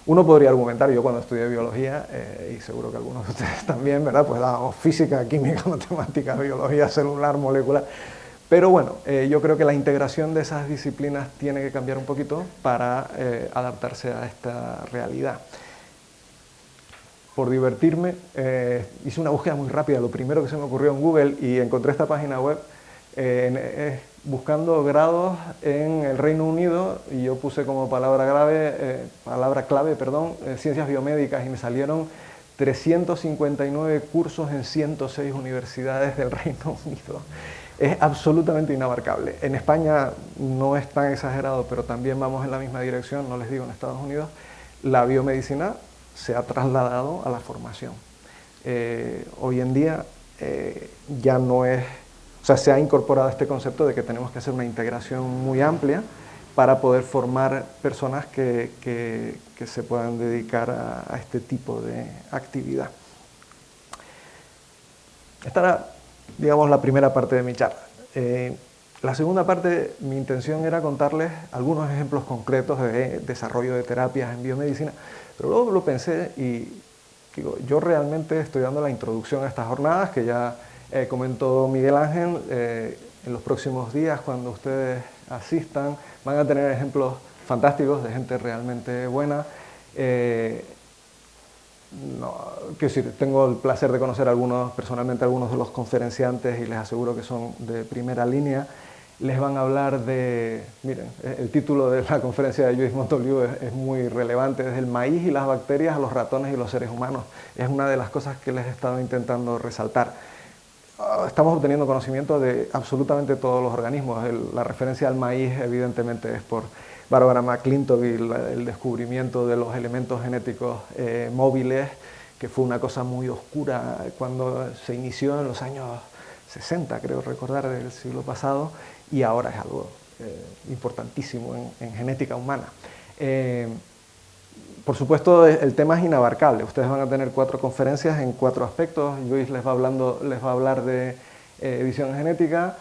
[SPEAKER 2] Uno podría argumentar, yo cuando estudié biología, y seguro que algunos de ustedes también, ¿verdad? Pues dábamos física, química, matemáticas, biología celular, molecular. Pero bueno, yo creo que la integración de esas disciplinas tiene que cambiar un poquito para adaptarse a esta realidad. Por divertirme, hice una búsqueda muy rápida, lo primero que se me ocurrió en Google, y encontré esta página web buscando grados en el Reino Unido, y yo puse como palabra clave, ciencias biomédicas, y me salieron 359 cursos en 106 universidades del Reino Unido. Es absolutamente inabarcable. En España no es tan exagerado, pero también vamos en la misma dirección, no les digo en Estados Unidos. La biomedicina se ha trasladado a la formación. Hoy en día ya no es, o sea, se ha incorporado este concepto de que tenemos que hacer una integración muy amplia para poder formar personas que se puedan dedicar a este tipo de actividad. Esta era, digamos, la primera parte de mi charla. La segunda parte, mi intención era contarles algunos ejemplos concretos de desarrollo de terapias en biomedicina, pero luego lo pensé y digo, yo realmente estoy dando la introducción a estas jornadas, que ya comentó Miguel Ángel. En los próximos días, cuando ustedes asistan, van a tener ejemplos fantásticos de gente realmente buena. Quiero decir, tengo el placer de conocer personalmente a algunos de los conferenciantes, y les aseguro que son de primera línea. Les van a hablar de, miren, el título de la conferencia de Lluís Montoliu es muy relevante, desde el maíz y las bacterias a los ratones y los seres humanos. Es una de las cosas que les he estado intentando resaltar. Estamos obteniendo conocimiento de absolutamente todos los organismos. La referencia al maíz, evidentemente, es por Barbara McClintock y el descubrimiento de los elementos genéticos móviles, que fue una cosa muy oscura cuando se inició en los años 60, creo recordar, del siglo pasado, y ahora es algo importantísimo en genética humana. Por supuesto, el tema es inabarcable. Ustedes van a tener 4 conferencias en 4 aspectos. Luis les va a hablar de edición genética.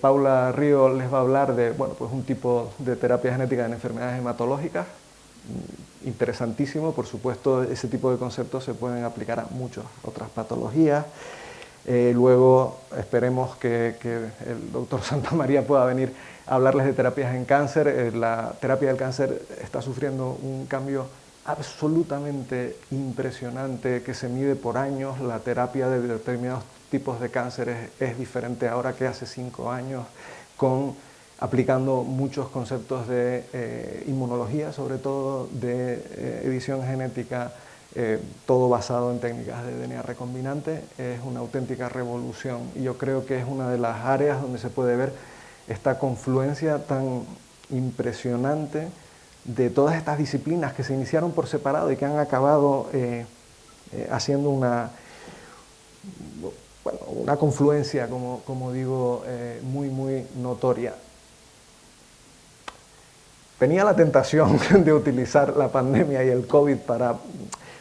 [SPEAKER 2] Paula Río les va a hablar de, bueno, pues un tipo de terapia genética en enfermedades hematológicas. Interesantísimo. Por supuesto, ese tipo de conceptos se pueden aplicar a muchas otras patologías. Luego esperemos que el doctor Santamaría pueda venir a hablarles de terapias en cáncer. La terapia del cáncer está sufriendo un cambio absolutamente impresionante que se mide por años. La terapia de determinados tipos de cánceres es diferente ahora que hace 5 años, aplicando muchos conceptos de inmunología, sobre todo de edición genética, todo basado en técnicas de DNA recombinante. Es una auténtica revolución, y yo creo que es una de las áreas donde se puede ver esta confluencia tan impresionante de todas estas disciplinas que se iniciaron por separado y que han acabado haciendo una confluencia, como digo, muy, muy notoria. tenía la tentación de utilizar la pandemia y el COVID para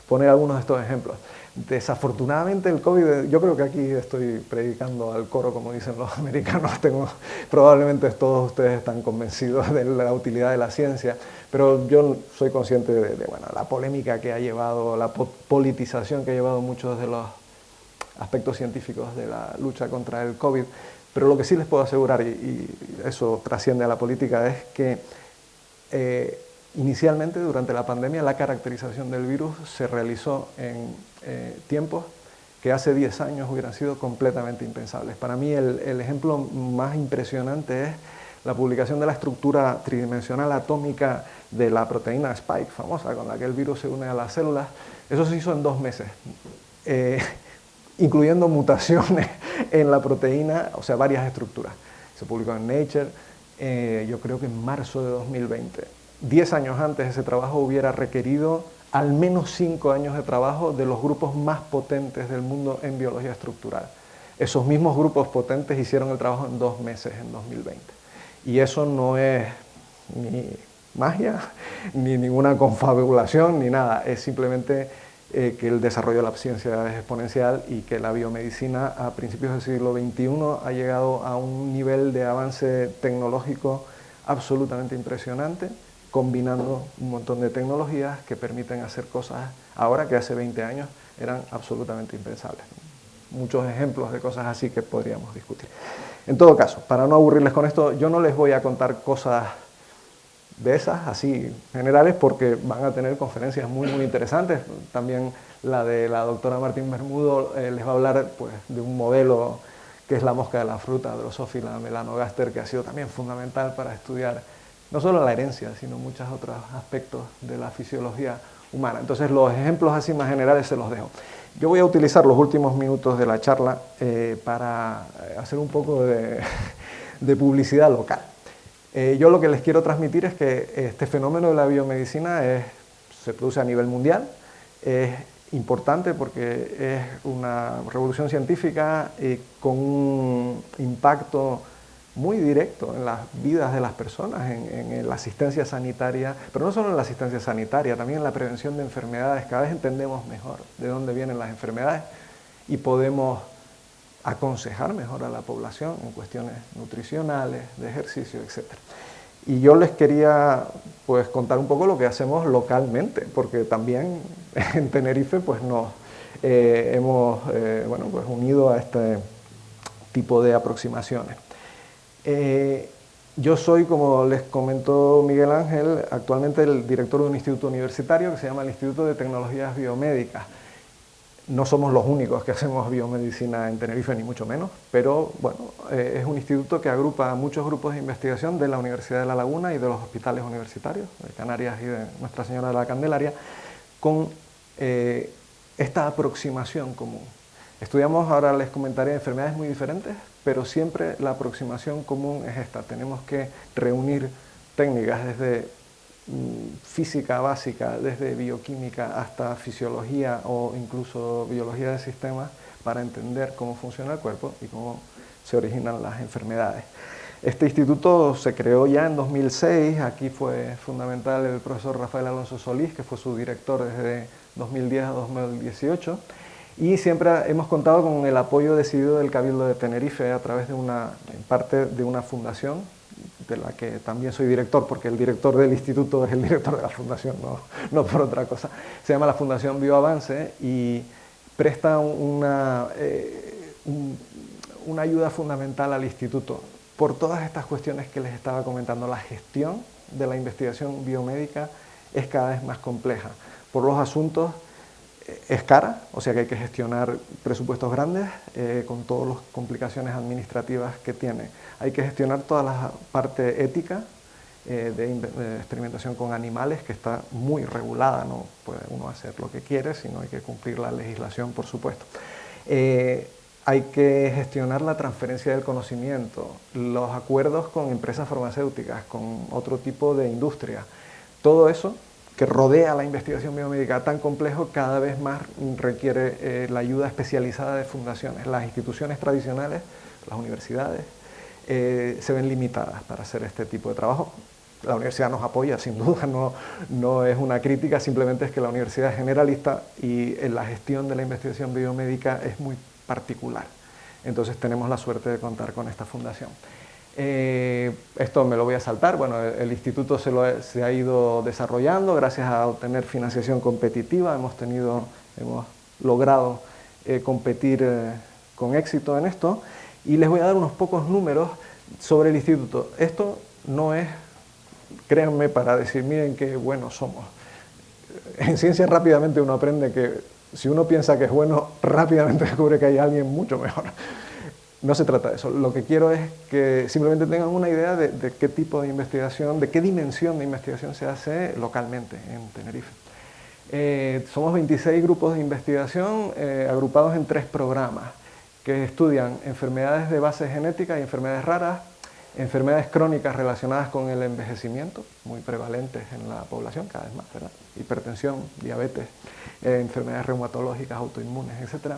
[SPEAKER 2] poner algunos de estos ejemplos. Desafortunadamente el COVID, yo creo que aquí estoy predicando al coro, como dicen los americanos, probablemente todos ustedes están convencidos de la utilidad de la ciencia, pero yo soy consciente de bueno, la polémica que ha llevado, la politización que ha llevado muchos de los aspectos científicos de la lucha contra el COVID, pero lo que sí les puedo asegurar, y eso trasciende a la política, es que inicialmente, durante la pandemia, la caracterización del virus se realizó en tiempos que hace 10 años hubieran sido completamente impensables. Para mí el ejemplo más impresionante es la publicación de la estructura tridimensional atómica de la proteína Spike, famosa, con la que el virus se une a las células. Eso se hizo en 2 meses, incluyendo mutaciones en la proteína, o sea, varias estructuras. Se publicó en Nature, yo creo que en marzo de 2020. 10 años antes ese trabajo hubiera requerido al menos 5 años de trabajo de los grupos más potentes del mundo en biología estructural. Esos mismos grupos potentes hicieron el trabajo en 2 meses en 2020. Y eso no es ni magia, ni ninguna confabulación, ni nada. Es simplemente que el desarrollo de la ciencia es exponencial y que la biomedicina a principios del siglo XXI ha llegado a un nivel de avance tecnológico absolutamente impresionante, combinando un montón de tecnologías que permiten hacer cosas ahora que hace 20 años eran absolutamente impensables. Muchos ejemplos de cosas así que podríamos discutir. En todo caso, para no aburrirles con esto, yo no les voy a contar cosas de esas, así generales, porque van a tener conferencias muy interesantes. También la de la doctora Martín Bermudo les va a hablar pues, de un modelo que es la mosca de la fruta, Drosophila melanogaster, que ha sido también fundamental para estudiar no solo la herencia, sino muchos otros aspectos de la fisiología humana. Entonces los ejemplos así más generales se los dejo. Yo voy a utilizar los últimos minutos de la charla para hacer un poco de publicidad local. Yo lo que les quiero transmitir es que este fenómeno de la biomedicina se produce a nivel mundial, es importante porque es una revolución científica con un impacto muy directo en las vidas de las personas, en la asistencia sanitaria, pero no solo en la asistencia sanitaria, también en la prevención de enfermedades. Cada vez entendemos mejor de dónde vienen las enfermedades y podemos aconsejar mejor a la población en cuestiones nutricionales, de ejercicio, etc. Y yo les quería pues, contar un poco lo que hacemos localmente, porque también en Tenerife pues, nos hemos bueno, pues, unido a este tipo de aproximaciones. Yo soy, como les comentó Miguel Ángel, actualmente el director de un instituto universitario que se llama el Instituto de Tecnologías Biomédicas. No somos los únicos que hacemos biomedicina en Tenerife, ni mucho menos, pero bueno, es un instituto que agrupa a muchos grupos de investigación de la Universidad de La Laguna y de los hospitales universitarios, de Canarias y de Nuestra Señora de la Candelaria, con esta aproximación común. Estudiamos, ahora les comentaré, enfermedades muy diferentes, pero siempre la aproximación común es esta. Tenemos que reunir técnicas desde física básica, desde bioquímica hasta fisiología o incluso biología de sistemas para entender cómo funciona el cuerpo y cómo se originan las enfermedades. Este instituto se creó ya en 2006, aquí fue fundamental el profesor Rafael Alonso Solís, que fue su director desde 2010 a 2018, y siempre hemos contado con el apoyo decidido del Cabildo de Tenerife a través de parte de una fundación, de la que también soy director, porque el director del instituto es el director de la fundación, no por otra cosa. Se llama la Fundación Bioavance y presta una ayuda fundamental al instituto por todas estas cuestiones que les estaba comentando. La gestión de la investigación biomédica es cada vez más compleja. Por los asuntos es cara, o sea que hay que gestionar presupuestos grandes con todas las complicaciones administrativas que tiene. Hay que gestionar toda la parte ética de experimentación con animales, que está muy regulada, no puede uno hacer lo que quiere, sino hay que cumplir la legislación, por supuesto. Hay que gestionar la transferencia del conocimiento, los acuerdos con empresas farmacéuticas, con otro tipo de industria. Todo eso que rodea la investigación biomédica tan complejo, cada vez más requiere la ayuda especializada de fundaciones. Las instituciones tradicionales, las universidades, se ven limitadas para hacer este tipo de trabajo. La universidad nos apoya, sin duda, no es una crítica, simplemente es que la universidad es generalista y la gestión de la investigación biomédica es muy particular. Entonces tenemos la suerte de contar con esta fundación. Esto me lo voy a saltar. Bueno, el instituto se ha ido desarrollando gracias a obtener financiación competitiva. Hemos logrado competir con éxito en esto. Y les voy a dar unos pocos números sobre el instituto. Esto no es, créanme, para decir, miren qué buenos somos. En ciencia rápidamente uno aprende que si uno piensa que es bueno, rápidamente descubre que hay alguien mucho mejor. No se trata de eso. Lo que quiero es que simplemente tengan una idea de qué tipo de investigación, de qué dimensión de investigación se hace localmente en Tenerife. Somos 26 grupos de investigación agrupados en 3 programas que estudian enfermedades de base genética y enfermedades raras, enfermedades crónicas relacionadas con el envejecimiento, muy prevalentes en la población cada vez más, ¿verdad? Hipertensión, diabetes, enfermedades reumatológicas, autoinmunes, etc.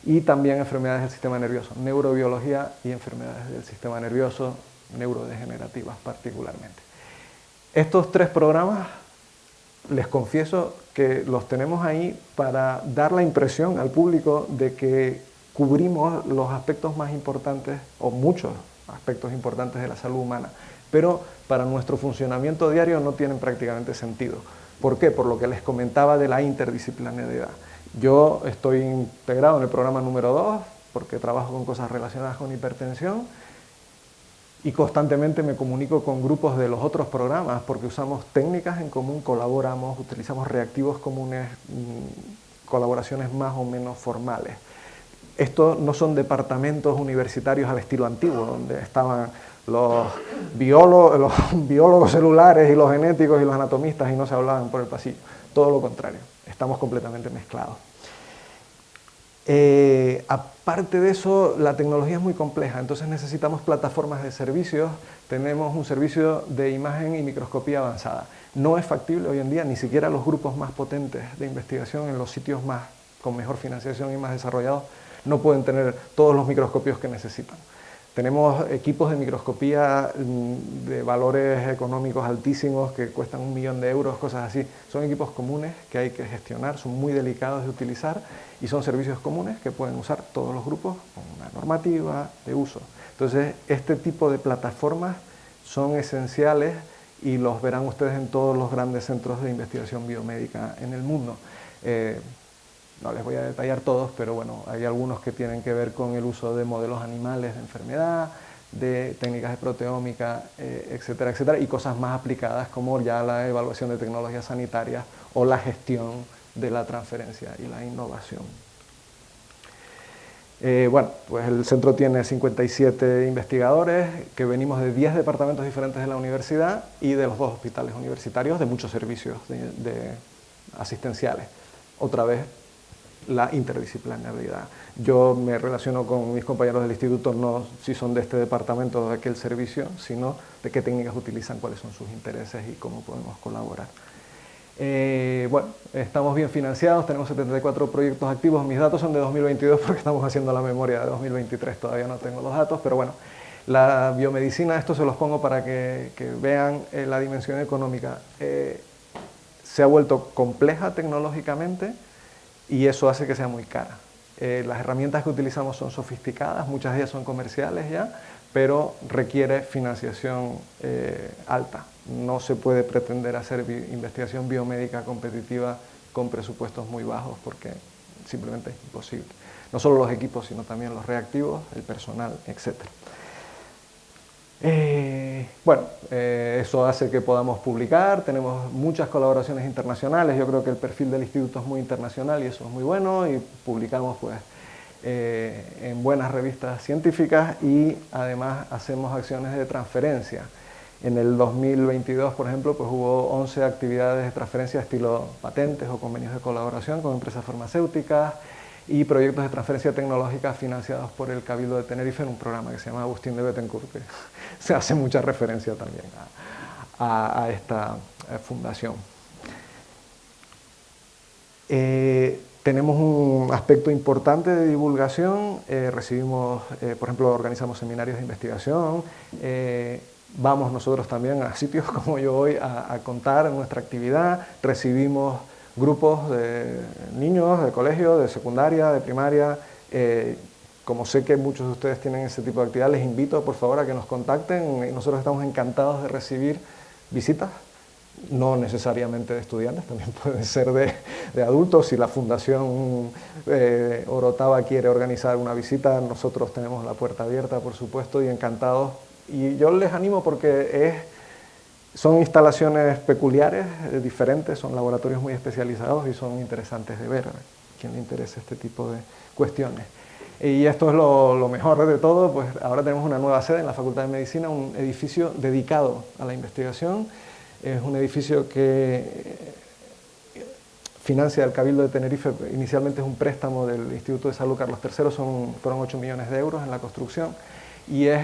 [SPEAKER 2] Y también enfermedades del sistema nervioso, neurobiología y enfermedades del sistema nervioso, neurodegenerativas particularmente. Estos 3 programas, les confieso que los tenemos ahí para dar la impresión al público de que cubrimos los aspectos más importantes, o muchos aspectos importantes de la salud humana, pero para nuestro funcionamiento diario no tienen prácticamente sentido. ¿Por qué? Por lo que les comentaba de la interdisciplinariedad. Yo estoy integrado en el programa número 2, porque trabajo con cosas relacionadas con hipertensión, y constantemente me comunico con grupos de los otros programas, porque usamos técnicas en común, colaboramos, utilizamos reactivos comunes, colaboraciones más o menos formales. Estos no son departamentos universitarios al estilo antiguo, donde estaban los biólogos celulares y los genéticos y los anatomistas y no se hablaban por el pasillo. Todo lo contrario, estamos completamente mezclados. Aparte de eso, la tecnología es muy compleja, entonces necesitamos plataformas de servicios. Tenemos un servicio de imagen y microscopía avanzada. No es factible hoy en día, ni siquiera los grupos más potentes de investigación en los sitios con mejor financiación y más desarrollados no pueden tener todos los microscopios que necesitan. Tenemos equipos de microscopía de valores económicos altísimos que cuestan 1 millón de euros, cosas así. Son equipos comunes que hay que gestionar, son muy delicados de utilizar y son servicios comunes que pueden usar todos los grupos con una normativa de uso. Entonces, este tipo de plataformas son esenciales y los verán ustedes en todos los grandes centros de investigación biomédica en el mundo. No les voy a detallar todos, pero bueno, hay algunos que tienen que ver con el uso de modelos animales de enfermedad, de técnicas de proteómica, etcétera, etcétera, y cosas más aplicadas como ya la evaluación de tecnologías sanitarias o la gestión de la transferencia y la innovación. Bueno, pues el centro tiene 57 investigadores que venimos de 10 departamentos diferentes de la universidad y de los 2 hospitales universitarios de muchos servicios asistenciales. Otra vez, la interdisciplinariedad. Yo me relaciono con mis compañeros del instituto no si son de este departamento o de aquel servicio, sino de qué técnicas utilizan, cuáles son sus intereses y cómo podemos colaborar. Bueno, estamos bien financiados, tenemos 74 proyectos activos. Mis datos son de 2022 porque estamos haciendo la memoria de 2023, todavía no tengo los datos, pero bueno, la biomedicina, esto se los pongo para que vean la dimensión económica. Se ha vuelto compleja tecnológicamente, y eso hace que sea muy cara. Las herramientas que utilizamos son sofisticadas, muchas de ellas son comerciales ya, pero requiere financiación alta. No se puede pretender hacer investigación biomédica competitiva con presupuestos muy bajos porque simplemente es imposible. No solo los equipos, sino también los reactivos, el personal, etc. Bueno, eso hace que podamos publicar, tenemos muchas colaboraciones internacionales, yo creo que el perfil del instituto es muy internacional y eso es muy bueno, y publicamos pues en buenas revistas científicas y además hacemos acciones de transferencia. En el 2022, por ejemplo, pues hubo 11 actividades de transferencia estilo patentes o convenios de colaboración con empresas farmacéuticas y proyectos de transferencia tecnológica financiados por el Cabildo de Tenerife en un programa que se llama Agustín de Bettencourt, que se hace mucha referencia también a esta fundación. Tenemos un aspecto importante de divulgación, recibimos, por ejemplo, organizamos seminarios de investigación, Vamos nosotros también a sitios como yo voy a contar nuestra actividad, recibimos grupos de niños de colegio, de secundaria, de primaria. Como sé que muchos de ustedes tienen ese tipo de actividad, les invito por favor a que nos contacten. Nosotros estamos encantados de recibir visitas, no necesariamente de estudiantes, también pueden ser de adultos. Si la Fundación Orotava quiere organizar una visita, nosotros tenemos la puerta abierta, por supuesto, y encantados. Y yo les animo porque son instalaciones peculiares, diferentes, son laboratorios muy especializados y son interesantes de ver, a quien le interese este tipo de cuestiones. Y esto es lo mejor de todo, pues ahora tenemos una nueva sede en la Facultad de Medicina, un edificio dedicado a la investigación. Es un edificio que financia el Cabildo de Tenerife. Inicialmente es un préstamo del Instituto de Salud Carlos III, fueron 8 millones de euros en la construcción, y es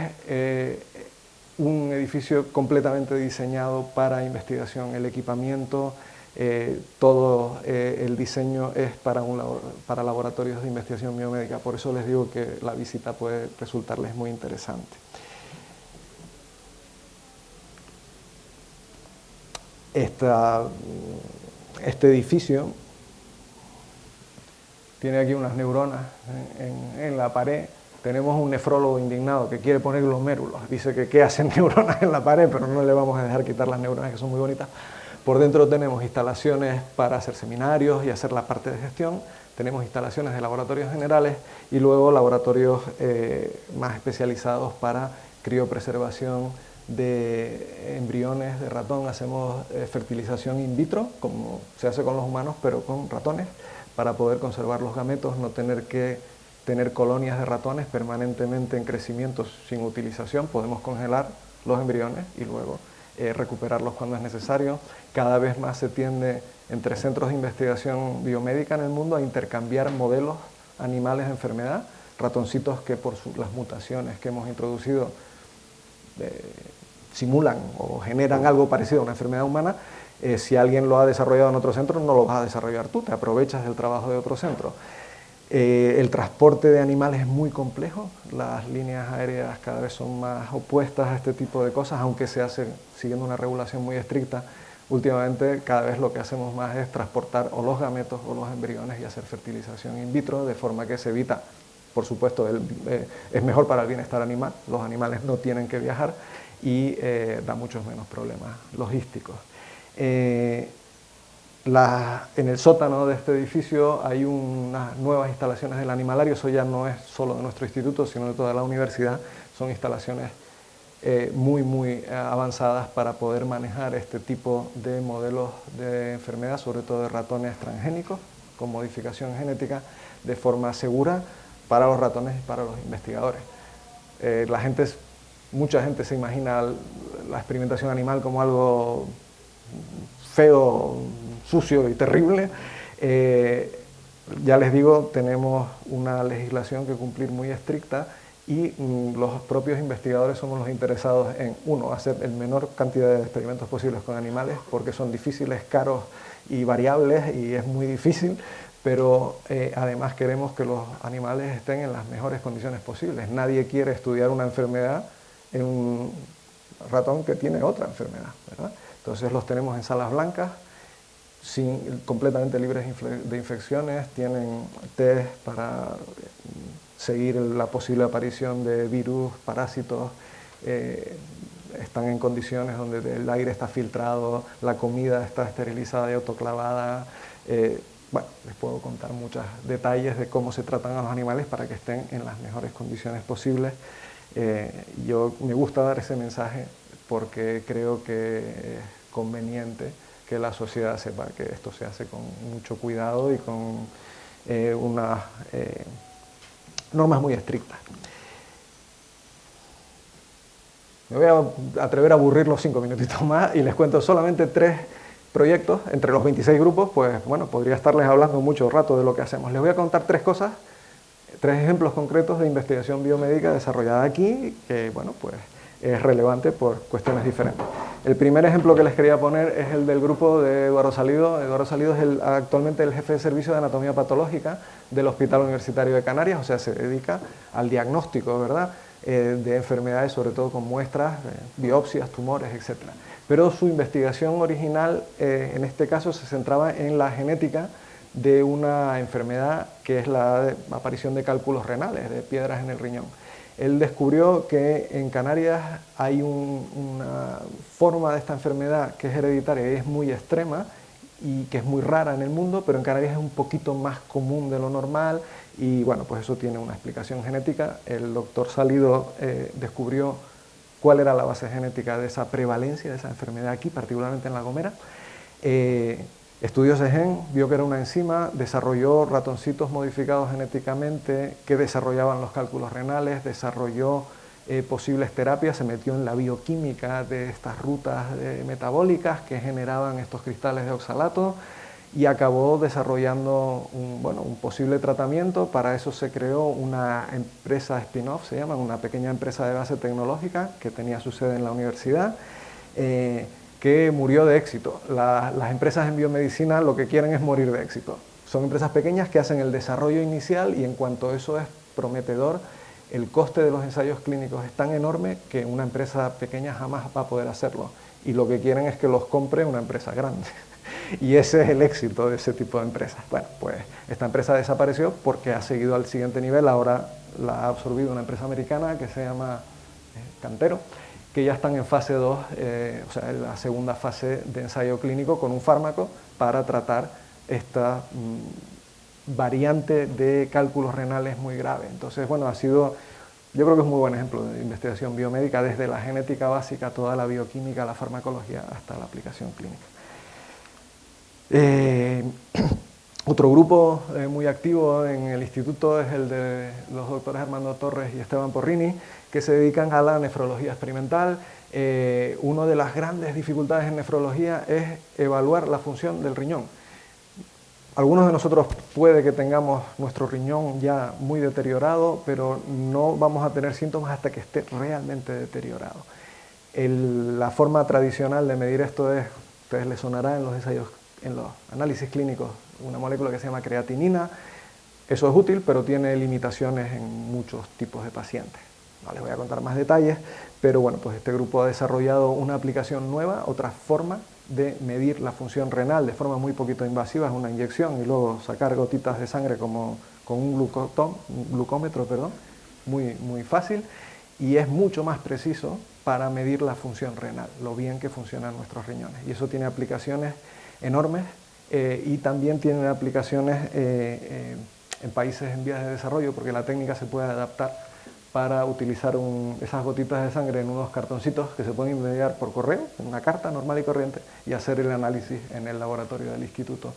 [SPEAKER 2] un edificio completamente diseñado para investigación. El equipamiento, todo el diseño es para laboratorios de investigación biomédica. Por eso les digo que la visita puede resultarles muy interesante. Este edificio tiene aquí unas neuronas en la pared. Tenemos un nefrólogo indignado que quiere poner glomérulos. Dice que qué hacen neuronas en la pared, pero no le vamos a dejar quitar las neuronas, que son muy bonitas. Por dentro tenemos instalaciones para hacer seminarios y hacer la parte de gestión. Tenemos instalaciones de laboratorios generales y luego laboratorios más especializados para criopreservación de embriones de ratón. Hacemos fertilización in vitro, como se hace con los humanos, pero con ratones, para poder conservar los gametos, no tener que tener colonias de ratones permanentemente en crecimiento sin utilización. Podemos congelar los embriones y luego recuperarlos cuando es necesario. Cada vez más se tiende entre centros de investigación biomédica en el mundo a intercambiar modelos animales de enfermedad, ratoncitos que por las mutaciones que hemos introducido simulan o generan algo parecido a una enfermedad humana. Si alguien lo ha desarrollado en otro centro, no lo vas a desarrollar tú, te aprovechas del trabajo de otro centro. El transporte de animales es muy complejo, las líneas aéreas cada vez son más opuestas a este tipo de cosas, aunque se hace siguiendo una regulación muy estricta. Últimamente cada vez lo que hacemos más es transportar o los gametos o los embriones y hacer fertilización in vitro, de forma que se evita, por supuesto, es mejor para el bienestar animal, los animales no tienen que viajar y da muchos menos problemas logísticos. En el sótano de este edificio hay unas nuevas instalaciones del animalario. Eso ya no es solo de nuestro instituto, sino de toda la universidad. Son instalaciones muy avanzadas para poder manejar este tipo de modelos de enfermedad, sobre todo de ratones transgénicos con modificación genética, de forma segura para los ratones y para los investigadores. Mucha gente se imagina la experimentación animal como algo feo, sucio y terrible. Ya les digo, tenemos una legislación que cumplir muy estricta y los propios investigadores somos los interesados en, uno, hacer el menor cantidad de experimentos posibles con animales, porque son difíciles, caros y variables, y es muy difícil, pero además queremos que los animales estén en las mejores condiciones posibles. Nadie quiere estudiar una enfermedad en un ratón que tiene otra enfermedad, ¿verdad? Entonces los tenemos en salas blancas, completamente libres de infecciones, tienen test para seguir la posible aparición de virus, parásitos, están en condiciones donde el aire está filtrado, la comida está esterilizada y autoclavada. Bueno, les puedo contar muchos detalles de cómo se tratan a los animales para que estén en las mejores condiciones posibles. Me gusta dar ese mensaje porque creo que es conveniente que la sociedad sepa que esto se hace con mucho cuidado y con unas normas muy estrictas. Me voy a atrever a aburrir los 5 minutitos más y les cuento solamente 3 proyectos entre los 26 grupos. Pues bueno, podría estarles hablando mucho rato de lo que hacemos. Les voy a contar 3 cosas, 3 ejemplos concretos de investigación biomédica desarrollada aquí, que bueno, pues es relevante por cuestiones diferentes. El primer ejemplo que les quería poner es el del grupo de Eduardo Salido. Eduardo Salido es actualmente el jefe de servicio de anatomía patológica del Hospital Universitario de Canarias, o sea, se dedica al diagnóstico, ¿verdad?, de enfermedades, sobre todo con muestras, biopsias, tumores, etc. Pero su investigación original, en este caso, se centraba en la genética de una enfermedad que es la aparición de cálculos renales, de piedras en el riñón. Él descubrió que en Canarias hay una forma de esta enfermedad que es hereditaria y es muy extrema y que es muy rara en el mundo, pero en Canarias es un poquito más común de lo normal y bueno, pues eso tiene una explicación genética. El doctor Salido descubrió cuál era la base genética de esa prevalencia de esa enfermedad aquí, particularmente en La Gomera. Estudió ese gen, vio que era una enzima, desarrolló ratoncitos modificados genéticamente que desarrollaban los cálculos renales, desarrolló posibles terapias, se metió en la bioquímica de estas rutas metabólicas que generaban estos cristales de oxalato y acabó desarrollando un posible tratamiento. Para eso se creó una empresa spin-off, se llama, una pequeña empresa de base tecnológica que tenía su sede en la universidad, que murió de éxito. Las empresas en biomedicina lo que quieren es morir de éxito. Son empresas pequeñas que hacen el desarrollo inicial y en cuanto eso es prometedor, el coste de los ensayos clínicos es tan enorme que una empresa pequeña jamás va a poder hacerlo. Y lo que quieren es que los compre una empresa grande. Y ese es el éxito de ese tipo de empresas. Bueno, pues esta empresa desapareció porque ha seguido al siguiente nivel. Ahora la ha absorbido una empresa americana que se llama Cantero, que ya están en fase 2, o sea, en la segunda fase de ensayo clínico con un fármaco para tratar esta variante de cálculos renales muy grave. Entonces, bueno, ha sido, yo creo que es un muy buen ejemplo de investigación biomédica, desde la genética básica, toda la bioquímica, la farmacología, hasta la aplicación clínica. Otro grupo muy activo en el instituto es el de los doctores Armando Torres y Esteban Porrini, que se dedican a la nefrología experimental. Una de las grandes dificultades en nefrología es evaluar la función del riñón. Algunos de nosotros puede que tengamos nuestro riñón ya muy deteriorado, pero no vamos a tener síntomas hasta que esté realmente deteriorado. La forma tradicional de medir esto es, ustedes les sonará en los ensayos, en los análisis clínicos, una molécula que se llama creatinina. Eso es útil, pero tiene limitaciones en muchos tipos de pacientes. No les voy a contar más detalles, pero bueno, pues este grupo ha desarrollado una aplicación nueva, otra forma de medir la función renal de forma muy poquito invasiva, es una inyección y luego sacar gotitas de sangre como con un glucómetro, muy fácil, y es mucho más preciso para medir la función renal, lo bien que funcionan nuestros riñones. Y eso tiene aplicaciones enormes y también tiene aplicaciones en países en vías de desarrollo, porque la técnica se puede adaptar para utilizar esas gotitas de sangre en unos cartoncitos que se pueden enviar por correo, en una carta normal y corriente, y hacer el análisis en el laboratorio del instituto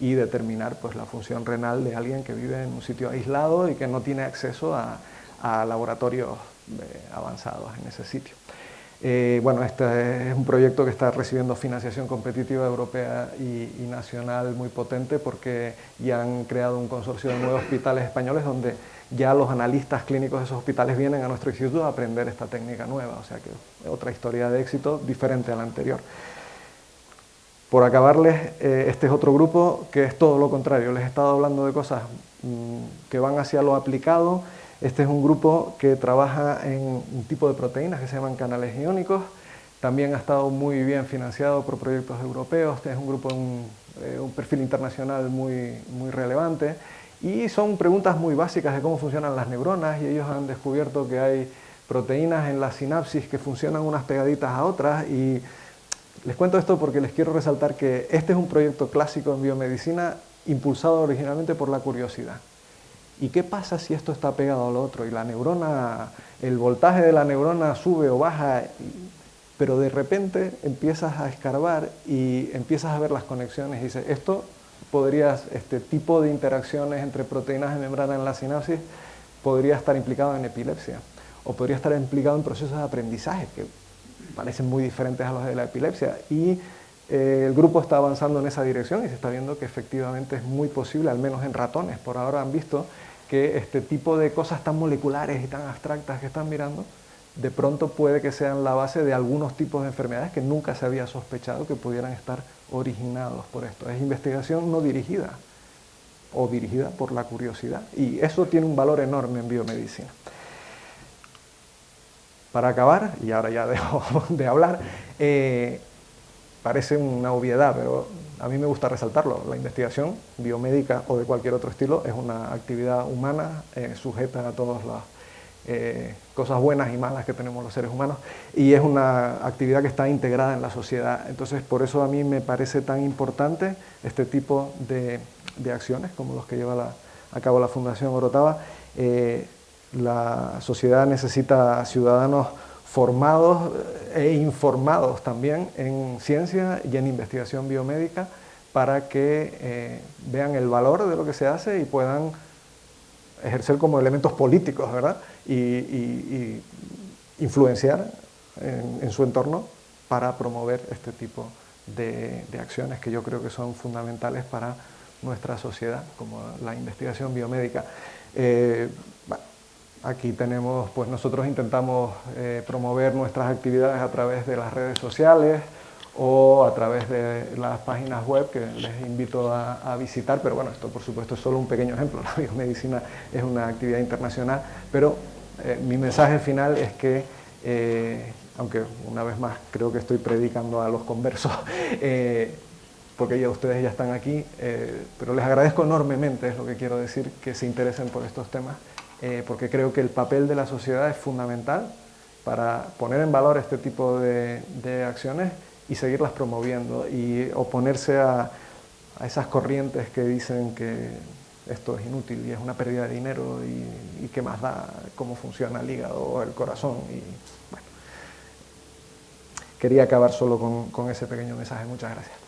[SPEAKER 2] y determinar pues, la función renal de alguien que vive en un sitio aislado y que no tiene acceso a laboratorios avanzados en ese sitio. Bueno, este es un proyecto que está recibiendo financiación competitiva europea y nacional muy potente, porque ya han creado un consorcio de 9 hospitales españoles donde ya los analistas clínicos de esos hospitales vienen a nuestro instituto a aprender esta técnica nueva, o sea que es otra historia de éxito diferente a la anterior. Por acabarles, este es otro grupo que es todo lo contrario. Les he estado hablando de cosas que van hacia lo aplicado. Este es un grupo que trabaja en un tipo de proteínas que se llaman canales iónicos. También ha estado muy bien financiado por proyectos europeos. Este es un grupo de un perfil internacional muy relevante. Y son preguntas muy básicas de cómo funcionan las neuronas, y ellos han descubierto que hay proteínas en la sinapsis que funcionan unas pegaditas a otras. Y les cuento esto porque les quiero resaltar que este es un proyecto clásico en biomedicina impulsado originalmente por la curiosidad. ¿Y qué pasa si esto está pegado a lo otro? Y la neurona, el voltaje de la neurona sube o baja, pero de repente empiezas a escarbar y empiezas a ver las conexiones y dices, este tipo de interacciones entre proteínas de membrana en la sinapsis podría estar implicado en epilepsia, o podría estar implicado en procesos de aprendizaje que parecen muy diferentes a los de la epilepsia. Y el grupo está avanzando en esa dirección y se está viendo que efectivamente es muy posible, al menos en ratones. Por ahora han visto que este tipo de cosas tan moleculares y tan abstractas que están mirando, de pronto puede que sean la base de algunos tipos de enfermedades que nunca se había sospechado que pudieran estar originados por esto. Es investigación no dirigida, o dirigida por la curiosidad, y eso tiene un valor enorme en biomedicina. Para acabar, y ahora ya dejo de hablar, parece una obviedad, pero a mí me gusta resaltarlo. La investigación biomédica o de cualquier otro estilo es una actividad humana sujeta a todas las cosas buenas y malas que tenemos los seres humanos, y es una actividad que está integrada en la sociedad. Entonces, por eso a mí me parece tan importante este tipo de acciones como los que lleva a cabo la Fundación Orotava. La sociedad necesita ciudadanos formados e informados también en ciencia y en investigación biomédica para que vean el valor de lo que se hace y puedan ejercer como elementos políticos, ¿verdad? Y influenciar en su entorno para promover este tipo de acciones que yo creo que son fundamentales para nuestra sociedad, como la investigación biomédica. Aquí tenemos, pues nosotros intentamos promover nuestras actividades a través de las redes sociales o a través de las páginas web que les invito a visitar, pero bueno, esto por supuesto es solo un pequeño ejemplo. La biomedicina es una actividad internacional, pero mi mensaje final es que, aunque una vez más creo que estoy predicando a los conversos, porque ya ustedes ya están aquí, pero les agradezco enormemente, es lo que quiero decir, que se interesen por estos temas, porque creo que el papel de la sociedad es fundamental para poner en valor este tipo de acciones y seguirlas promoviendo y oponerse a esas corrientes que dicen que esto es inútil y es una pérdida de dinero y qué más da cómo funciona el hígado o el corazón. Y, bueno, quería acabar solo con ese pequeño mensaje. Muchas gracias.